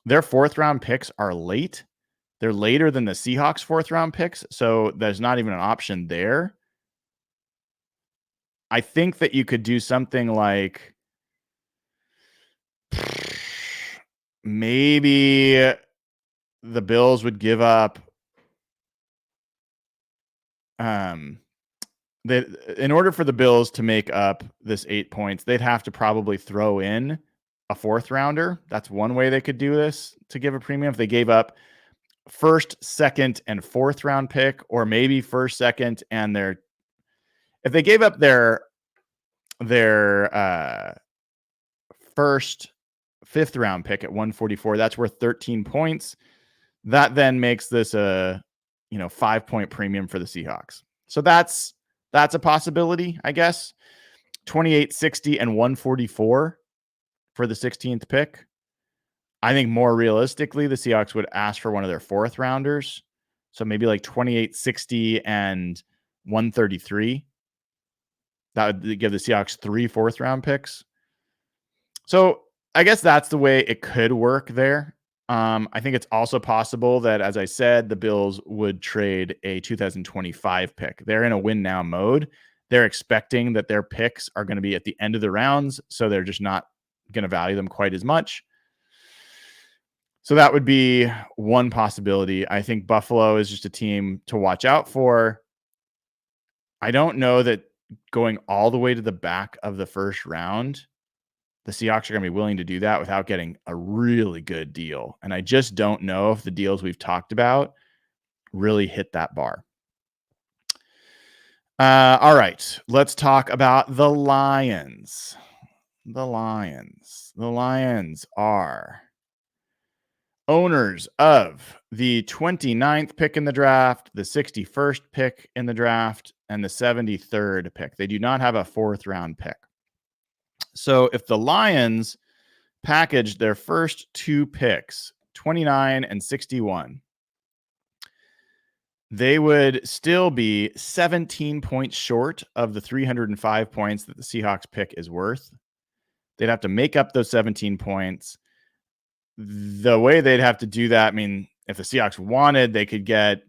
Their fourth round picks are late. They're later than the Seahawks fourth round picks. So there's not even an option there. I think that you could do something like maybe the Bills would give up in order for the Bills to make up this 8 points, they'd have to probably throw in a fourth rounder. That's one way they could do this to give a premium. If they gave up first, second, and fourth round pick, or maybe first, second, and if they gave up their first, fifth round pick at 144, that's worth 13 points. That then makes this a 5-point premium for the Seahawks. So that's a possibility, I guess. 28, 60, and 144 for the 16th pick. I think more realistically, the Seahawks would ask for one of their fourth rounders. So maybe like 28, 60, and 133. That would give the Seahawks 3 fourth round picks. So I guess that's the way it could work there. I think it's also possible that, as I said, the Bills would trade a 2025 pick. They're in a win now mode. They're expecting that their picks are going to be at the end of the rounds, so they're just not going to value them quite as much. So that would be one possibility. I think Buffalo is just a team to watch out for. I don't know that going all the way to the back of the first round, the Seahawks are going to be willing to do that without getting a really good deal. And I just don't know if the deals we've talked about really hit that bar. All right, let's talk about the Lions. The Lions are owners of the 29th pick in the draft, the 61st pick in the draft, and the 73rd pick. They do not have a fourth round pick. So if the Lions packaged their first 2 picks, 29 and 61, they would still be 17 points short of the 305 points that the Seahawks pick is worth. They'd have to make up those 17 points. The way they'd have to do that, if the Seahawks wanted, they could get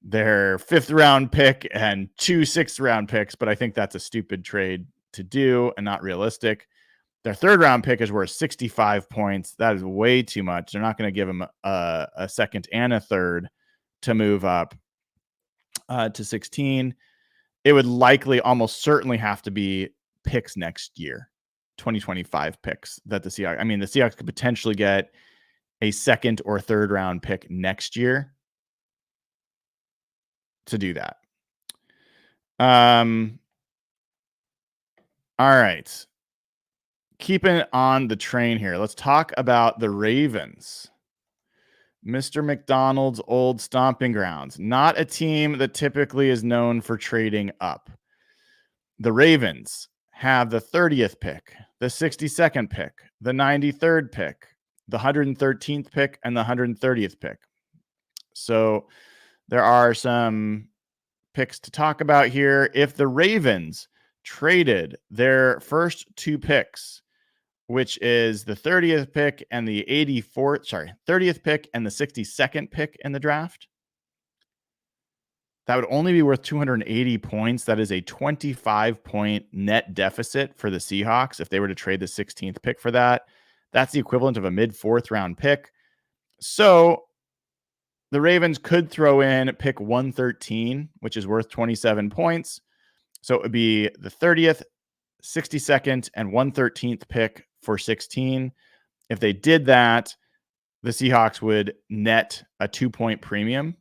their 5th round pick and 2 6th round picks, but I think that's a stupid trade to do and not realistic. Their 3rd round pick is worth 65 points. That is way too much. They're not going to give them a second and a third to move up to 16. It would likely almost certainly have to be picks next year, 2025 picks that the Seahawks, the Seahawks could potentially get a 2nd or 3rd round pick next year to do that. All right. Keeping on the train here, let's talk about the Ravens. Mr. McDonald's old stomping grounds. Not a team that typically is known for trading up. The Ravens have the 30th pick, the 62nd pick, the 93rd pick, the 113th pick, and the 130th pick. So there are some picks to talk about here. If the Ravens traded their first two picks, which is the 30th pick and the 30th pick and the 62nd pick in the draft, that would only be worth 280 points. That is a 25-point net deficit for the Seahawks if they were to trade the 16th pick for that. That's the equivalent of a mid-4th round pick. So the Ravens could throw in pick 113, which is worth 27 points. So it would be the 30th, 62nd, and 113th pick for 16. If they did that, the Seahawks would net a 2-point premium.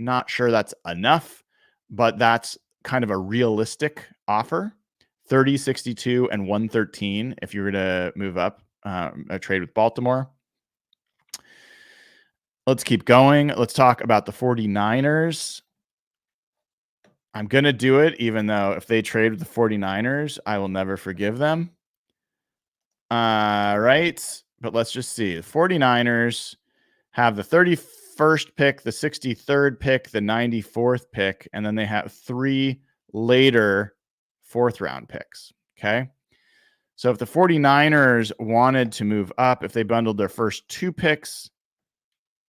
Not sure that's enough, but that's kind of a realistic offer. 30, 62, and 113 if you were to move up a trade with Baltimore. Let's keep going. Let's talk about the 49ers. I'm going to do it, even though if they trade with the 49ers, I will never forgive them. Right. But let's just see. The 49ers have the 31st pick, the 63rd pick, the 94th pick, and then they have 3 later 4th round picks. Okay. So if the 49ers wanted to move up, if they bundled their first 2 picks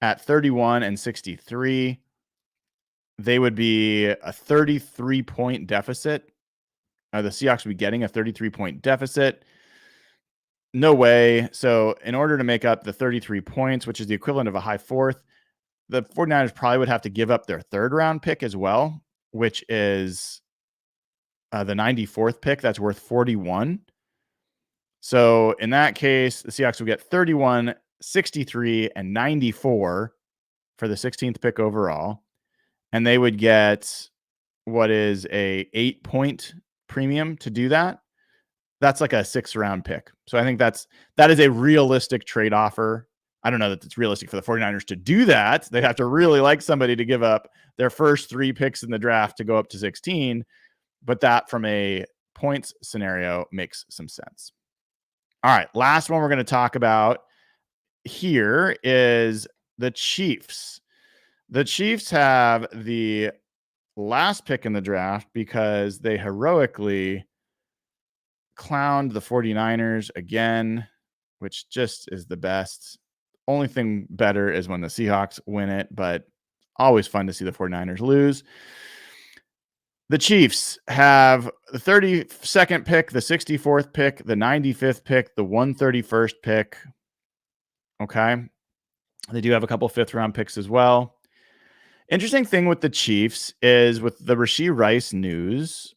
at 31 and 63, they would be a 33-point deficit. The Seahawks would be getting a 33-point deficit. No way. So in order to make up the 33 points, which is the equivalent of a high 4th, the 49ers probably would have to give up their 3rd round pick as well, which is the 94th pick. That's worth 41. So in that case, the Seahawks would get 31, 63, and 94 for the 16th pick overall. And they would get what is a 8-point premium to do that. That's like a 6th round pick. So I think that is a realistic trade offer. I don't know that it's realistic for the 49ers to do that. They'd have to really like somebody to give up their first 3 picks in the draft to go up to 16. But that from a points scenario makes some sense. All right. Last one we're going to talk about here is the Chiefs. The Chiefs have the last pick in the draft because they heroically clowned the 49ers again, which just is the best. Only thing better is when the Seahawks win it, but always fun to see the 49ers lose. The Chiefs have the 32nd pick, the 64th pick, the 95th pick, the 131st pick. Okay. They do have a couple 5th round picks as well. Interesting thing with the Chiefs is with the Rashee Rice news,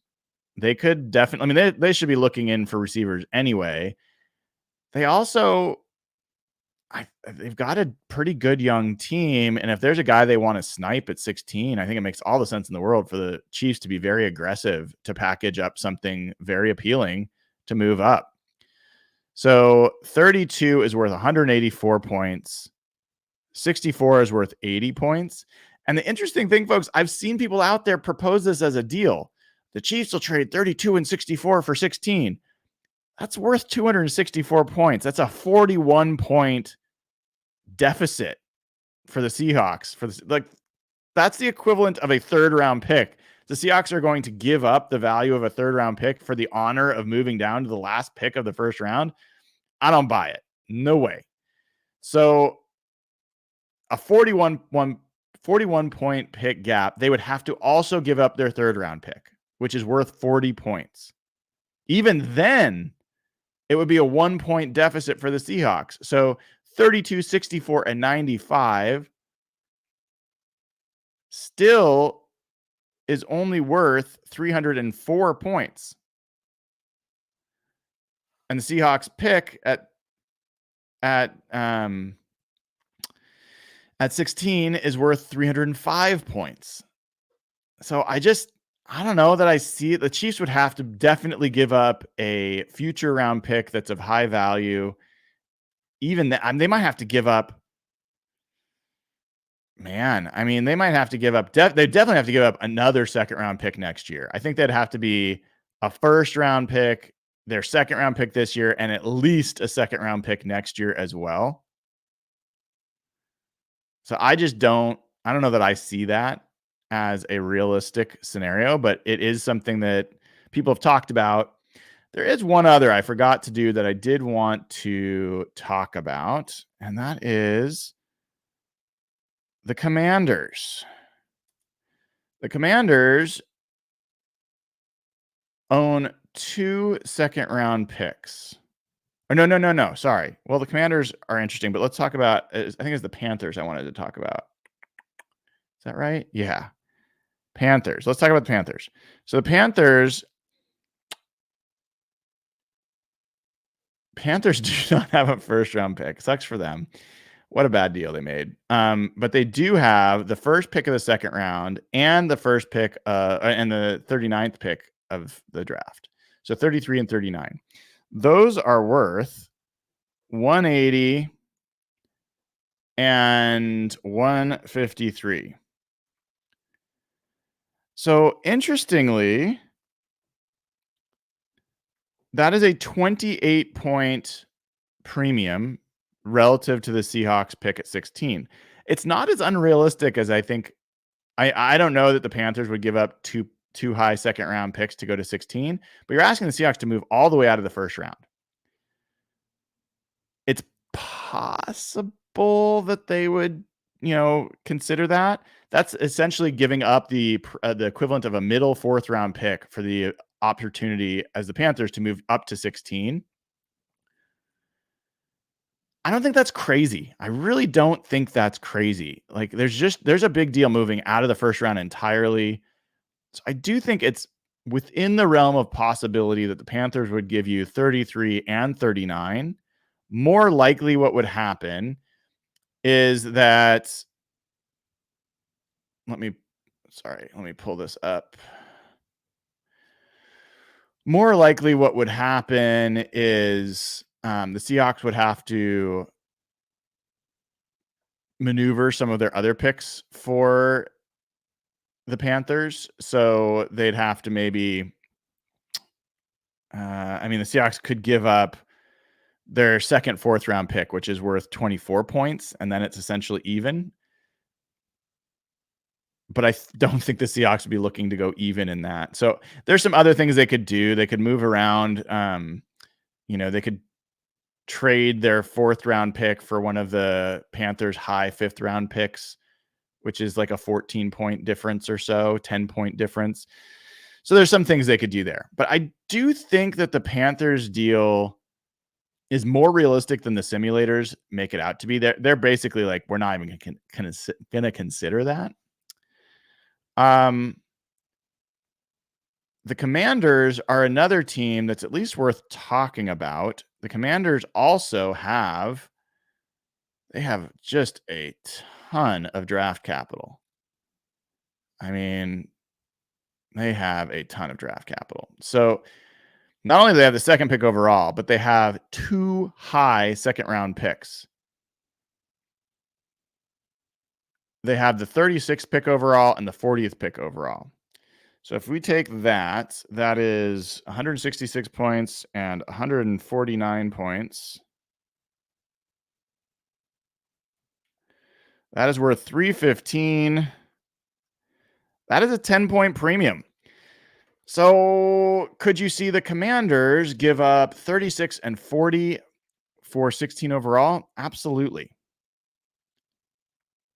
they could definitely, I mean, they should be looking in for receivers anyway. They also, they've got a pretty good young team. And if there's a guy they want to snipe at 16, I think it makes all the sense in the world for the Chiefs to be very aggressive to package up something very appealing to move up. So 32 is worth 184 points. 64 is worth 80 points. And the interesting thing, folks, I've seen people out there propose this as a deal. The Chiefs will trade 32 and 64 for 16. That's worth 264 points. That's a 41-point deficit for the Seahawks. That's the equivalent of a 3rd round pick. The Seahawks are going to give up the value of a 3rd round pick for the honor of moving down to the last pick of the 1st round. I don't buy it. No way. So a 41-point pick gap, they would have to also give up their 3rd round pick, which is worth 40 points. Even then, it would be a 1-point deficit for the Seahawks. So 32, 64, and 95 still is only worth 304 points. And the Seahawks pick at 16 is worth 305 points. So I don't know that I see it. The Chiefs would have to definitely give up a future round pick that's of high value. Even that, they might have to give up. They might have to give up. They definitely have to give up another 2nd round pick next year. I think they'd have to be a first round pick, their second round pick this year, and at least a second round pick next year as well. So I don't know that I see that as a realistic scenario, but it is something that people have talked about. There is one other I forgot to do that I did want to talk about, and that is the Commanders. The Commanders own 2 second round picks. Oh, no. Sorry. Well, the Commanders are interesting, but let's talk about, I think it's the Panthers I wanted to talk about. Is that right? Yeah. Panthers. Let's talk about the Panthers. So the Panthers do not have a first round pick. Sucks for them. What a bad deal they made. But they do have the first pick of the second round and the first pick and the 39th pick of the draft. So 33 and 39. Those are worth 180 and 153. So interestingly, that is a 28-point premium relative to the Seahawks pick at 16. It's not as unrealistic as I think. I don't know that the Panthers would give up two high second round picks to go to 16, but you're asking the Seahawks to move all the way out of the first round. It's possible that they would, consider that. That's essentially giving up the equivalent of a middle fourth round pick for the opportunity as the Panthers to move up to 16. I don't think that's crazy. I really don't think that's crazy. Like there's a big deal moving out of the first round entirely. So I do think it's within the realm of possibility that the Panthers would give you 33 and 39. More likely what would happen is that let me pull this up. More likely what would happen is the Seahawks would have to maneuver some of their other picks for the Panthers. So they'd have to maybe, the Seahawks could give up their second, fourth round pick, which is worth 24 points, and then it's essentially even. But I don't think the Seahawks would be looking to go even in that. So there's some other things they could do. They could move around. They could trade their fourth round pick for one of the Panthers' high fifth round picks, which is like a 14-point difference or so, 10-point difference. So there's some things they could do there. But I do think that the Panthers deal is more realistic than the simulators make it out to be. They're basically like, we're not even going to consider that. The Commanders are another team that's at least worth talking about. The Commanders also have just a ton of draft capital. They have a ton of draft capital. So not only do they have the second pick overall, but they have 2 high second round picks. They have the 36th pick overall and the 40th pick overall. So if we take that is 166 points and 149 points. That is worth 315. That is a 10-point premium. So could you see the Commanders give up 36 and 40 for 16 overall? Absolutely.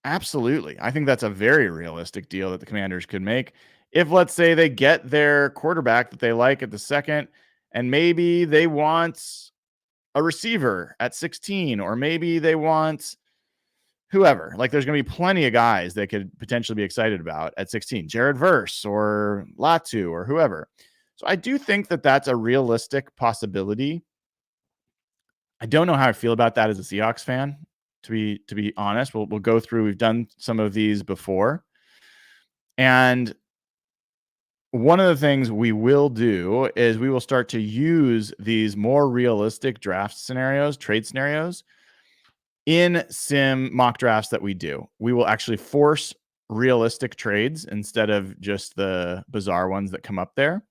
Absolutely. I think that's a very realistic deal that the Commanders could make. If, let's say, they get their quarterback that they like at the second, and maybe they want a receiver at 16, or maybe they want whoever. Like, there's going to be plenty of guys they could potentially be excited about at 16. Jared Verse or Latu or whoever. So I do think that that's a realistic possibility. I don't know how I feel about that as a Seahawks fan, to be honest. We'll go through. We've done some of these before. And one of the things we will do is we will start to use these more realistic draft scenarios, trade scenarios, in sim mock drafts that we do. We will actually force realistic trades instead of just the bizarre ones that come up there.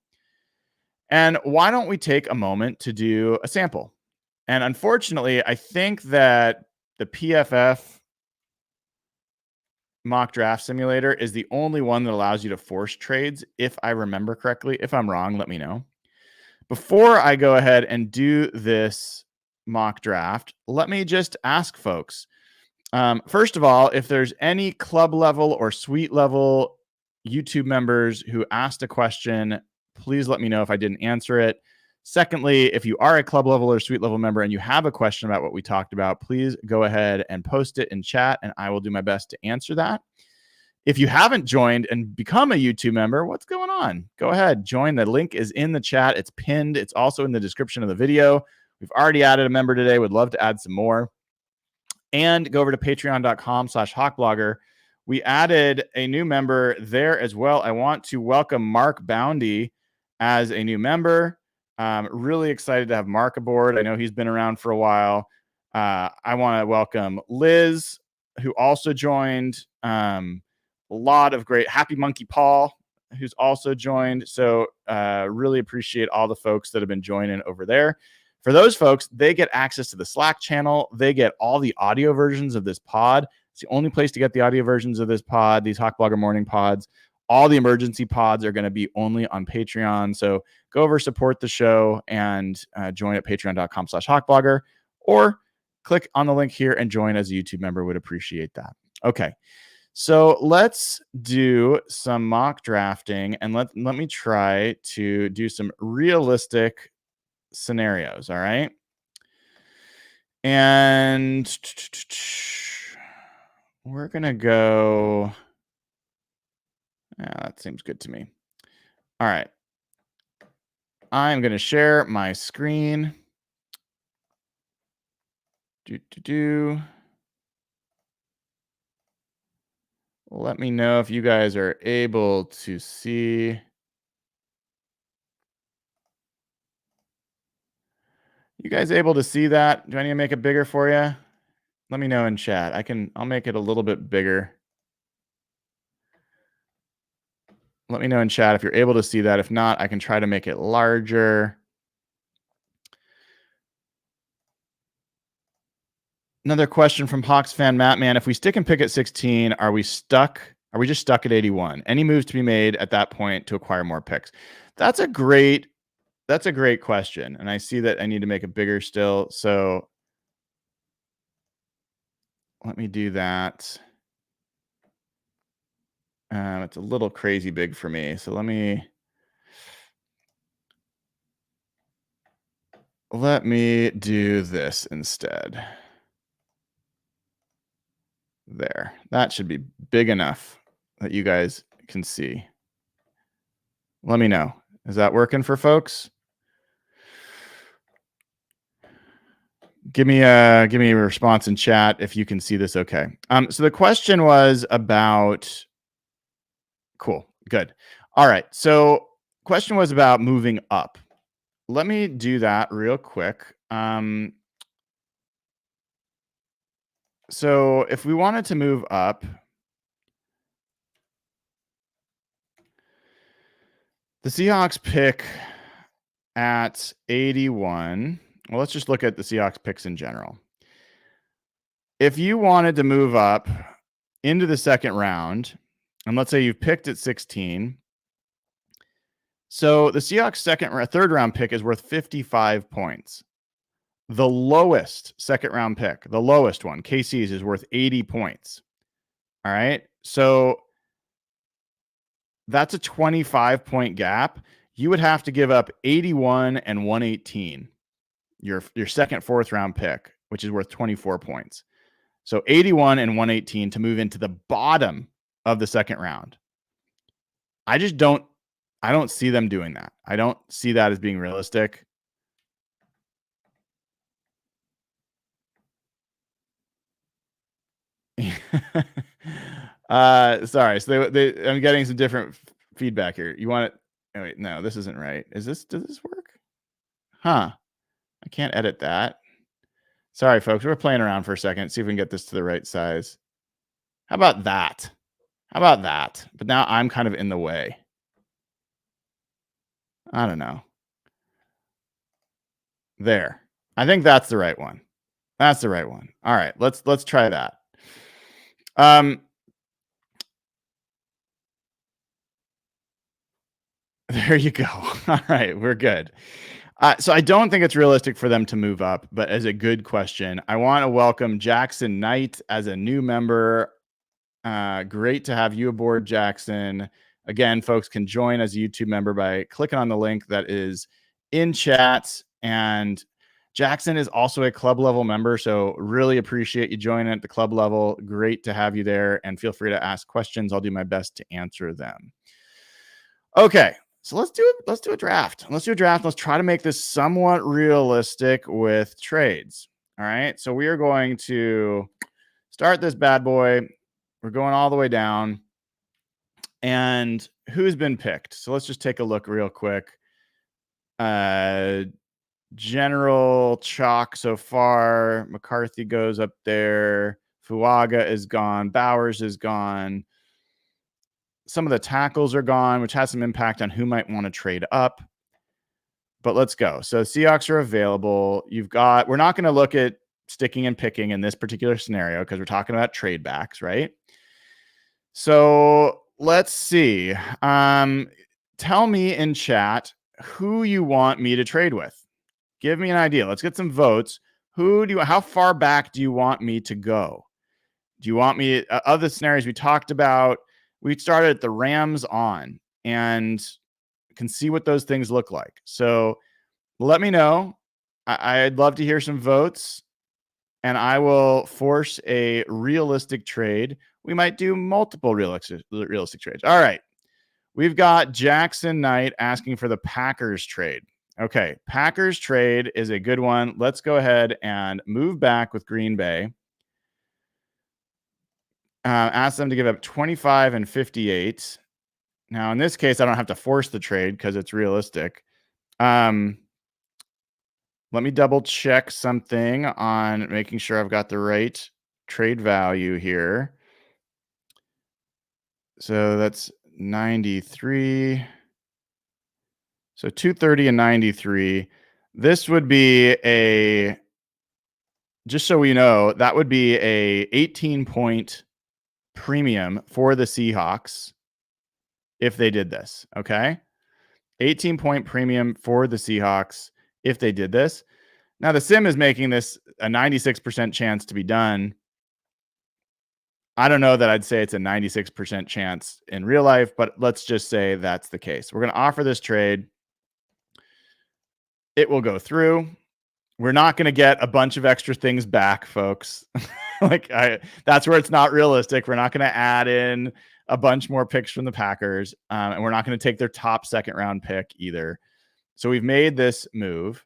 And why don't we take a moment to do a sample? And unfortunately, I think that the PFF mock draft simulator is the only one that allows you to force trades, if I remember correctly. If I'm wrong, let me know. Before I go ahead and do this mock draft, let me just ask folks. First of all, if there's any club level or suite level YouTube members who asked a question, please let me know if I didn't answer it. Secondly, if you are a club level or suite level member and you have a question about what we talked about, please go ahead and post it in chat and I will do my best to answer that. If you haven't joined and become a YouTube member, what's going on? Go ahead, join. The link is in the chat. It's pinned. It's also in the description of the video. We've already added a member today. Would love to add some more. And go over to patreon.com/hawkblogger. We added a new member there as well. I want to welcome Mark Boundy as a new member. Really excited to have Mark aboard. I know he's been around for a while. I want to welcome Liz, who also joined. A lot of great Happy Monkey Paul, who's also joined. So really appreciate all the folks that have been joining over there. For those folks, they get access to the Slack channel. They get all the audio versions of this pod. It's the only place to get the audio versions of this pod, these Hawk Blogger morning pods. All the emergency pods are going to be only on Patreon. So go over, support the show, and join at patreon.com/hawkblogger, or click on the link here and join as a YouTube member. Would appreciate that. Okay. So let's do some mock drafting, and let me try to do some realistic scenarios. All right. And we're going to go. Yeah, that seems good to me. All right. I'm going to share my screen. Let me know if you guys are able to see. You guys able to see that? Do I need to make it bigger for you? Let me know in chat. I'll make it a little bit bigger. Let me know in chat if you're able to see that. If not, I can try to make it larger. Another question from Hawks fan Matt, man, if we stick and pick at 16, are we stuck? Are we just stuck at 81? Any moves to be made at that point to acquire more picks? That's a great question. And I see that I need to make it bigger still. So let me do that. It's a little crazy big for me. So let me do this instead. There. That should be big enough that you guys can see. Let me know. Is that working for folks? Give me a response in chat if you can see this okay. So the question was about cool. Good. All right. So question was about moving up. Let me do that real quick. So if we wanted to move up, the Seahawks pick at 81. Well, let's just look at the Seahawks picks in general. If you wanted to move up into the second round, and let's say you've picked at 16, so the Seahawks third round pick is worth 55 points. The lowest second round pick, the lowest one, KC's, is worth 80 points. All right. So that's a 25-point gap. You would have to give up 81 and 118, your second, fourth round pick, which is worth 24 points. So 81 and 118 to move into the bottom of the second round. I don't see them doing that. I don't see that as being realistic. Sorry. So I'm getting some different feedback here. You want it? Oh, wait, no, this isn't right. Does this work? Huh. I can't edit that. Sorry, folks. We're playing around for a second. See if we can get this to the right size. How about that? But now I'm kind of in the way. I don't know. There. I think that's the right one. That's the right one. All right, let's try that. There you go. All right, we're good. So I don't think it's realistic for them to move up, but as a good question, I want to welcome Jackson Knight as a new member. Great to have you aboard, Jackson. Again, folks can join as a YouTube member by clicking on the link that is in chat. And Jackson is also a club level member, so really appreciate you joining at the club level. Great to have you there, and feel free to ask questions. I'll do my best to answer them. Okay, so let's do it. Let's do a draft. Let's do a draft. Let's try to make this somewhat realistic with trades. All right, so we are going to start this bad boy. We're going all the way down. And who's been picked? So let's just take a look real quick. General chalk so far. McCarthy goes up there. Fuaga is gone. Bowers is gone. Some of the tackles are gone, which has some impact on who might want to trade up. But let's go. So Seahawks are available. We're not going to look at sticking and picking in this particular scenario because we're talking about trade backs, right? So let's see. Tell me in chat who you want me to trade with. Give me an idea. Let's get some votes. How far back do you want me to go? Do you want me other scenarios we talked about? We started at the Rams on and can see what those things look like. So let me know. I'd love to hear some votes, and I will force a realistic trade. We might do multiple realistic trades. All right. We've got Jackson Knight asking for the Packers trade. Okay. Packers trade is a good one. Let's go ahead and move back with Green Bay. Ask them to give up 25 and 58. Now, in this case, I don't have to force the trade because it's realistic. Let me double check something on making sure I've got the right trade value here. So that's 93. So 230 and 93. This would be just so we know, that would be a 18-point premium for the Seahawks if they did this, okay? 18-point premium for the Seahawks if they did this. Now, the sim is making this a 96% chance to be done. I don't know that I'd say it's a 96% chance in real life, but let's just say that's the case. We're going to offer this trade. It will go through. We're not going to get a bunch of extra things back, folks. That's where it's not realistic. We're not going to add in a bunch more picks from the Packers, and we're not going to take their top second round pick either. So we've made this move.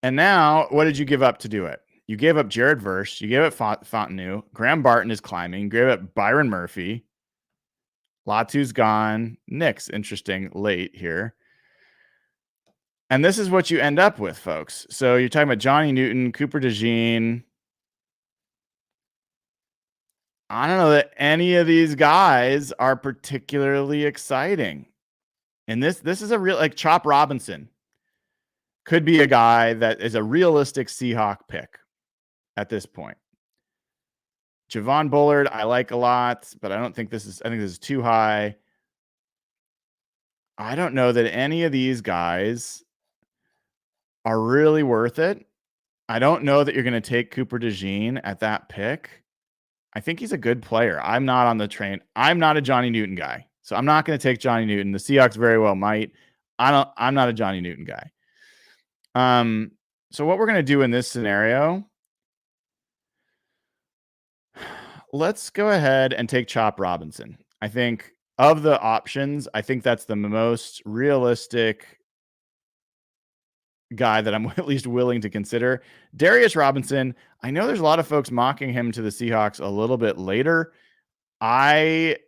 And now, what did you give up to do it? You gave up Jared Verse. You gave up Fontenot. Graham Barton is climbing. You gave up Byron Murphy. Latu's gone. Nick's interesting late here. And this is what you end up with, folks. So you're talking about Johnny Newton, Cooper DeJean. I don't know that any of these guys are particularly exciting. And this is a real, like, Chop Robinson could be a guy that is a realistic Seahawk pick at this point. Javon Bullard, I like a lot, but I think this is too high. I don't know that any of these guys are really worth it. I don't know that you're going to take Cooper DeJean at that pick. I think he's a good player. I'm not on the train. I'm not a Johnny Newton guy, so I'm not going to take Johnny Newton. The Seahawks very well might. I'm not a Johnny Newton guy. So what we're going to do in this scenario, let's go ahead and take Chop Robinson. I think of the options, I think that's the most realistic guy that I'm at least willing to consider. Darius Robinson, I know there's a lot of folks mocking him to the Seahawks a little bit later. At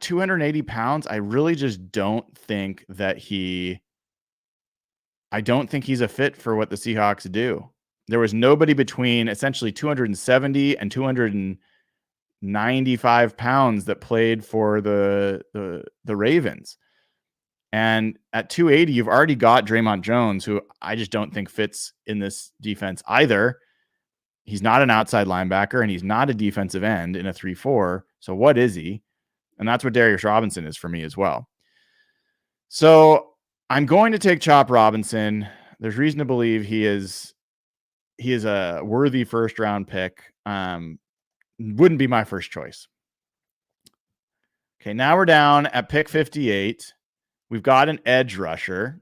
280 pounds, I really just don't think that I don't think he's a fit for what the Seahawks do. There was nobody between essentially 270 and 295 pounds that played for the Ravens. And at 280, you've already got Draymond Jones, who I just don't think fits in this defense either. He's not an outside linebacker, and he's not a defensive end in a 3-4. So what is he? And that's what Darius Robinson is for me as well. So I'm going to take Chop Robinson. There's reason to believe he is a worthy first round pick. Wouldn't be my first choice. Okay, now we're down at pick 58. We've got an edge rusher.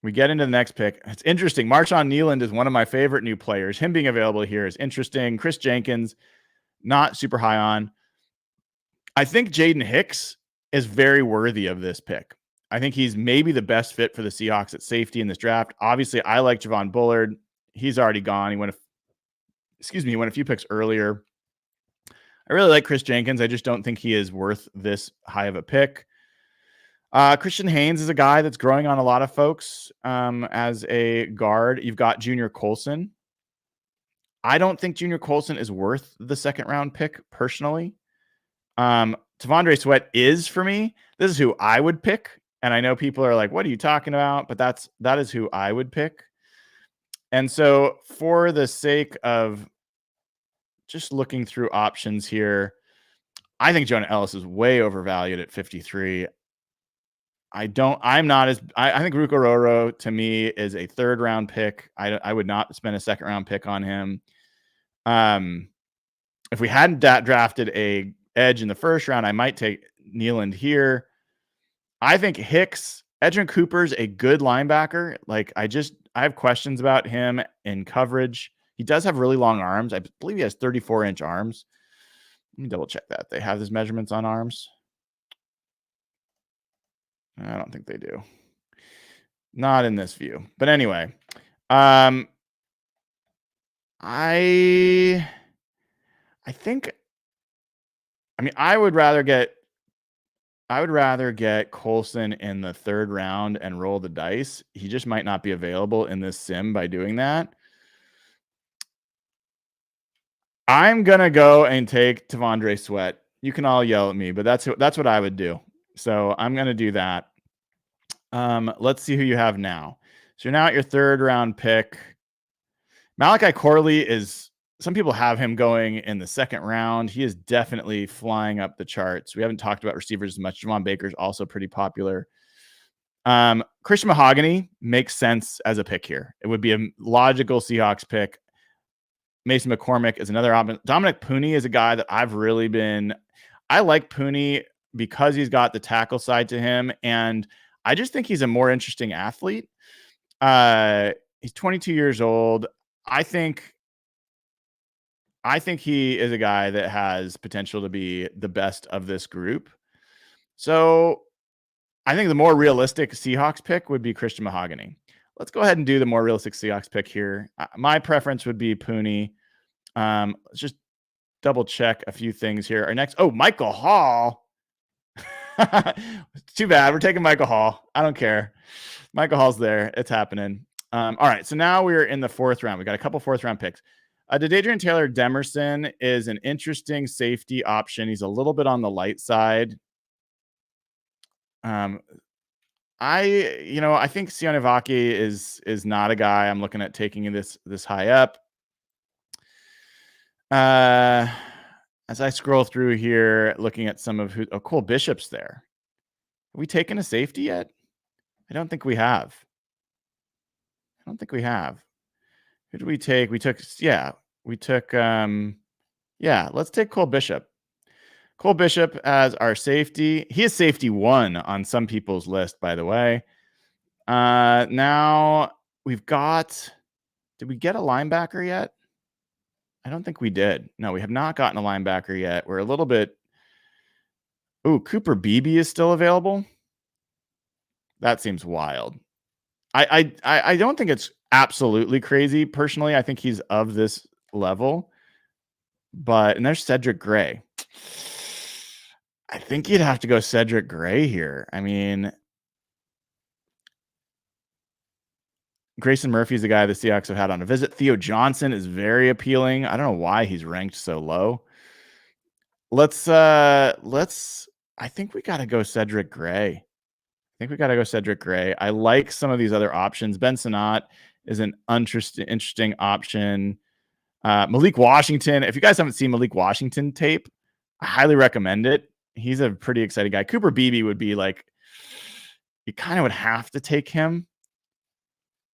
We get into the next pick. It's interesting. Marshawn Nealand is one of my favorite new players. Him being available here is interesting. Chris Jenkins, not super high on. I think Jaden Hicks is very worthy of this pick. I think he's maybe the best fit for the Seahawks at safety in this draft. Obviously, I like Javon Bullard. He's already gone. He went a few picks earlier. I really like Chris Jenkins. I just don't think he is worth this high of a pick. Christian Haynes is a guy that's growing on a lot of folks as a guard. You've got Junior Colson. I don't think Junior Colson is worth the second round pick personally. T'Vondre Sweat is for me. This is who I would pick. And I know people are like, what are you talking about? But that is who I would pick. And so for the sake of just looking through options here, I think Jonah Ellis is way overvalued at 53. I think Ruko Roro to me is a third round pick. I would not spend a second round pick on him. If we hadn't drafted a edge in the first round, I might take Nealand here. I think Hicks, Edgerrin Cooper's a good linebacker. Like I have questions about him in coverage. He does have really long arms. I believe he has 34-inch arms. Let me double check that. They have his measurements on arms. I don't think they do. Not in this view. But anyway, I would rather get Colson in the third round and roll the dice. He just might not be available in this sim by doing that. I'm going to go and take T'Vondre Sweat. You can all yell at me, but that's what I would do. So I'm going to do that. Let's see who you have now. So you're now at your third round pick. Malachi Corley some people have him going in the second round. He is definitely flying up the charts. We haven't talked about receivers as much. Javon Baker's also pretty popular. Christian Mahogany makes sense as a pick here. It would be a logical Seahawks pick. Mason McCormick is another option. Dominic Pooney is a guy that I like Pooney because he's got the tackle side to him. And I just think he's a more interesting athlete. He's 22 years old. I think he is a guy that has potential to be the best of this group. So I think the more realistic Seahawks pick would be Christian Mahogany. Let's go ahead and do the more realistic Seahawks pick here. My preference would be Pooney. Let's just double check a few things here. Our next, Michael Hall. Too bad. We're taking Michael Hall. I don't care. Michael Hall's there. It's happening. All right. So now we're in the fourth round. We got a couple fourth round picks. Dadrian Taylor Demerson is an interesting safety option. He's a little bit on the light side. I think Sionavaki is not a guy I'm looking at taking this high up. As I scroll through here, looking at some of Cole Bishop's there. Have we taken a safety yet? I don't think we have. Who did we take? Let's take Cole Bishop. Cole Bishop as our safety. He is safety 1 on some people's list, by the way. Now we've got, did we get a linebacker yet? I don't think we did. No, we have not gotten a linebacker yet. We're a little bit. Cooper Beebe is still available. That seems wild. I don't think it's absolutely crazy. Personally, I think he's of this level. And there's Cedric Gray. I think you'd have to go Cedric Gray here. I mean, Grayson Murphy is the guy the Seahawks have had on a visit. Theo Johnson is very appealing. I don't know why he's ranked so low. I think we got to go Cedric Gray. think we got to go Cedric Gray. I like some of these other options. Ben Sinnott is an interesting option. Malik Washington. If you guys haven't seen Malik Washington tape, I highly recommend it. He's a pretty exciting guy. Cooper Beebe would be like, you kind of would have to take him.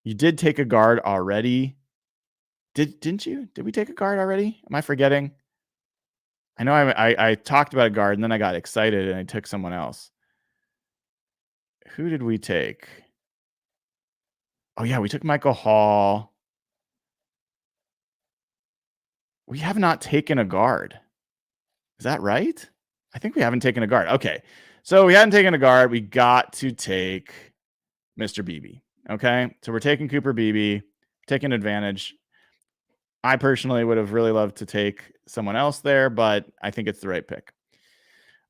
You did take a guard already. Didn't you? Did we take a guard already? Am I forgetting? I know I talked about a guard and then I got excited and I took someone else. Who did we take? Oh yeah, we took Michael Hall. We have not taken a guard. Is that right? I think we haven't taken a guard. Okay. So we hadn't taken a guard. We got to take Mr. Beebe. Okay. So we're taking Cooper Beebe, taking advantage. I personally would have really loved to take someone else there, but I think it's the right pick.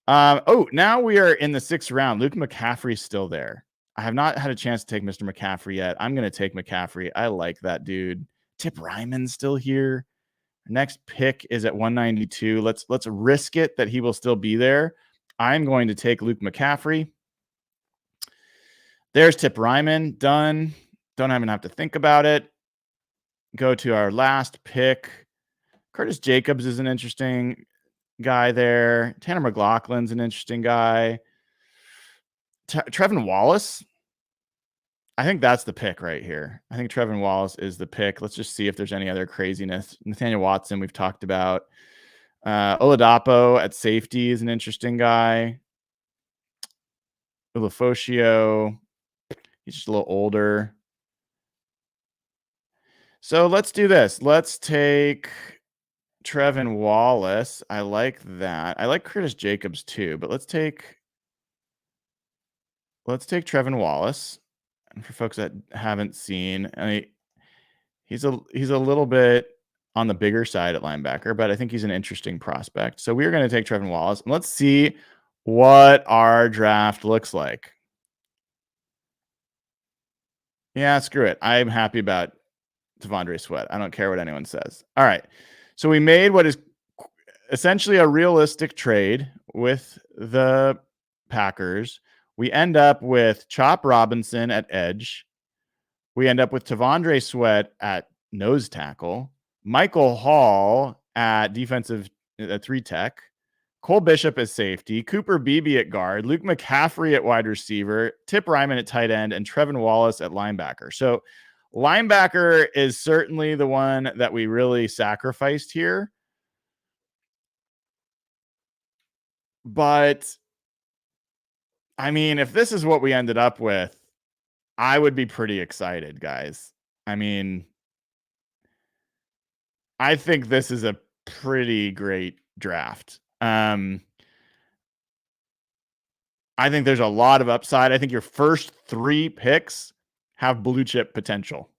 Now we are in the 6th round. Luke McCaffrey's still there. I have not had a chance to take Mr. McCaffrey yet. I'm going to take McCaffrey. I like that dude. Tip Ryman's still here. Next pick is at 192. Let's risk it that he will still be there. I'm going to take Luke McCaffrey. There's Tip Ryman. Done. Don't even have to think about it. Go to our last pick. Curtis Jacobs is an interesting guy there. Tanner McLaughlin's an interesting guy. Trevin Wallace. I think that's the pick right here. I think Trevin Wallace is the pick. Let's just see if there's any other craziness. Nathaniel Watson, we've talked about. Oladapo at safety is an interesting guy. Ulafoshio, he's just a little older. So let's do this. Let's take Trevin Wallace. I like that. I like Curtis Jacobs too, but let's take Trevin Wallace. And for folks that haven't seen, he's a little bit on the bigger side at linebacker, but I think he's an interesting prospect. So we're going to take Trevin Wallace, and let's see what our draft looks like. Yeah, screw it. I'm happy about Devondre Sweat. I don't care what anyone says. All right. So we made what is essentially a realistic trade with the Packers. We end up with Chop Robinson at edge. We end up with Devondre Sweat at nose tackle. Michael Hall at defensive 3 tech. Cole Bishop at safety. Cooper Beebe at guard. Luke McCaffrey at wide receiver. Tip Ryman at tight end. And Trevin Wallace at linebacker. So linebacker is certainly the one that we really sacrificed here. But I mean, if this is what we ended up with, I would be pretty excited, guys. I mean, I think this is a pretty great draft. I think there's a lot of upside. I think your first 3 picks have blue chip potential.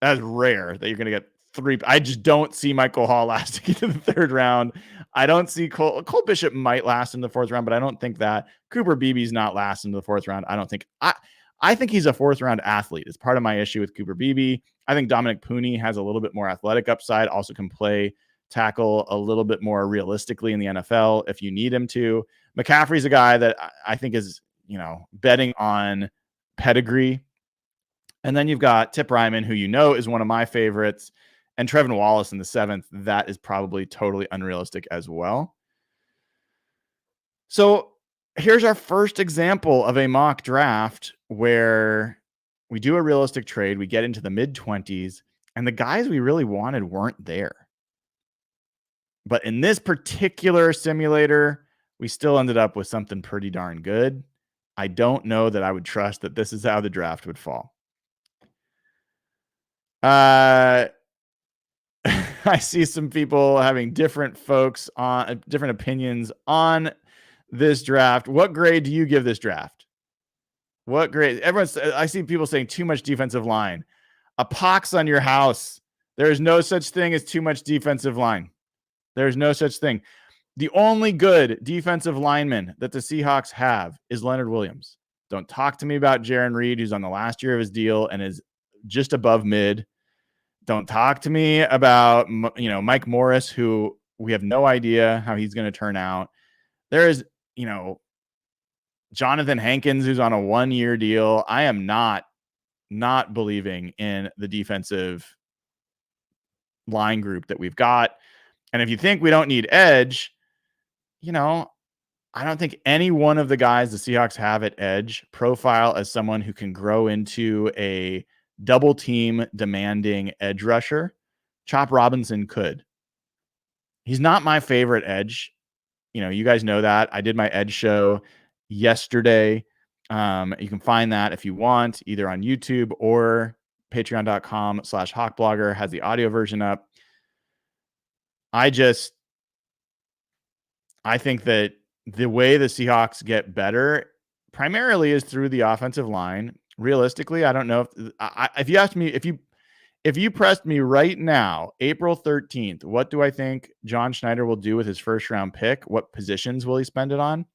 That's rare that you're going to get 3. I just don't see Michael Hall lasting into the 3rd round. I don't see Cole Bishop might last in the 4th round, but I don't think that. Cooper Beebe's not lasting in the 4th round. I don't think. I think he's a 4th round athlete. It's part of my issue with Cooper Beebe. I think Dominic Pooney has a little bit more athletic upside, also can play tackle a little bit more realistically in the NFL if you need him to. McCaffrey's a guy that I think is, betting on pedigree. And then you've got Tip Ryman, who is one of my favorites, and Trevin Wallace in the 7th. That is probably totally unrealistic as well. So here's our first example of a mock draft where we do a realistic trade. We get into the mid-20s, and the guys we really wanted weren't there. But in this particular simulator, we still ended up with something pretty darn good. I don't know that I would trust that this is how the draft would fall. I see some people having different opinions on this draft. What grade do you give this draft? What grade? I see people saying too much defensive line. A pox on your house. There is no such thing as too much defensive line. There's no such thing. The only good defensive lineman that the Seahawks have is Leonard Williams. Don't talk to me about Jaron Reed, who's on the last year of his deal and is just above mid. Don't talk to me about, Mike Morris, who we have no idea how he's going to turn out. There is, Jonathan Hankins, who's on a 1-year deal. I am not believing in the defensive line group that we've got. And if you think we don't need edge, I don't think any one of the guys the Seahawks have at edge profile as someone who can grow into a double team demanding edge rusher. Chop Robinson could. He's not my favorite edge. You guys know that. I did my edge show yesterday. You can find that if you want, either on YouTube or patreon.com/hawkblogger has the audio version up. I think that the way the Seahawks get better primarily is through the offensive line. Realistically, I don't know if you asked me, if you pressed me right now, April 13th, what do I think John Schneider will do with his first round pick? What positions will he spend it on?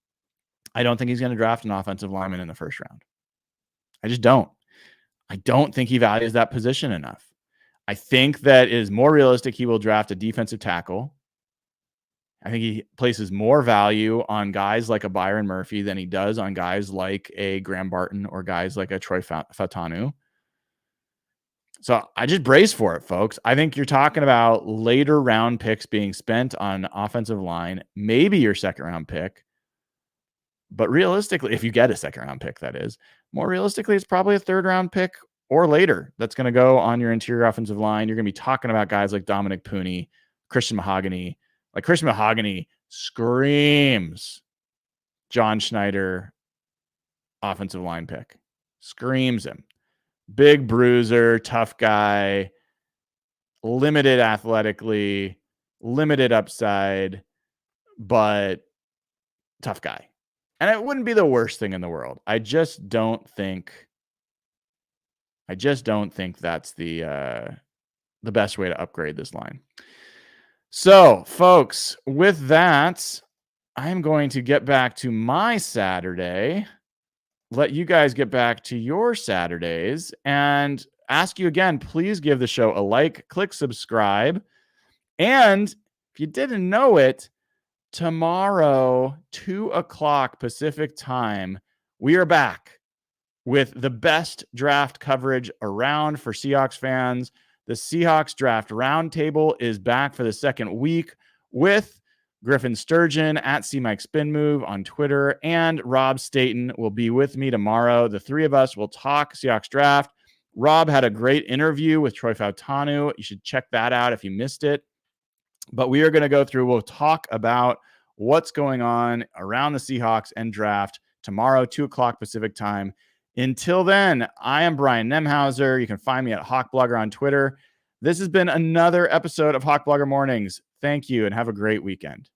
I don't think he's going to draft an offensive lineman in the first round. I just don't. I don't think he values that position enough. I think that it is more realistic he will draft a defensive tackle. I think he places more value on guys like a Byron Murphy than he does on guys like a Graham Barton or guys like a Troy Fautanu. So I just brace for it, folks. I think you're talking about later round picks being spent on offensive line, maybe your second round pick. But realistically, if you get a second round pick, that is, more realistically, it's probably a third round pick or later that's going to go on your interior offensive line. You're going to be talking about guys like Dominic Pooney, Christian Mahogany. Like Christian Mahogany screams John Schneider offensive line pick. Screams him. Big bruiser, tough guy, limited athletically, limited upside, but tough guy. And it wouldn't be the worst thing in the world. I just don't think that's the best way to upgrade this line. So, folks, with that, I'm going to get back to my Saturday, let you guys get back to your Saturdays, and ask you again, please give the show a like, click subscribe, and if you didn't know it, tomorrow, 2:00 Pacific time, we are back with the best draft coverage around for Seahawks fans. The Seahawks Draft Roundtable is back for the second week with Griffin Sturgeon at CMikeSpinMove on Twitter, and Rob Staten will be with me tomorrow. The three of us will talk Seahawks Draft. Rob had a great interview with Troy Fautanu. You should check that out if you missed it. But we are going to go through, we'll talk about what's going on around the Seahawks and draft tomorrow, 2:00 Pacific time. Until then, I am Brian Nemhauser. You can find me at Hawkblogger on Twitter. This has been another episode of Hawkblogger Mornings. Thank you and have a great weekend.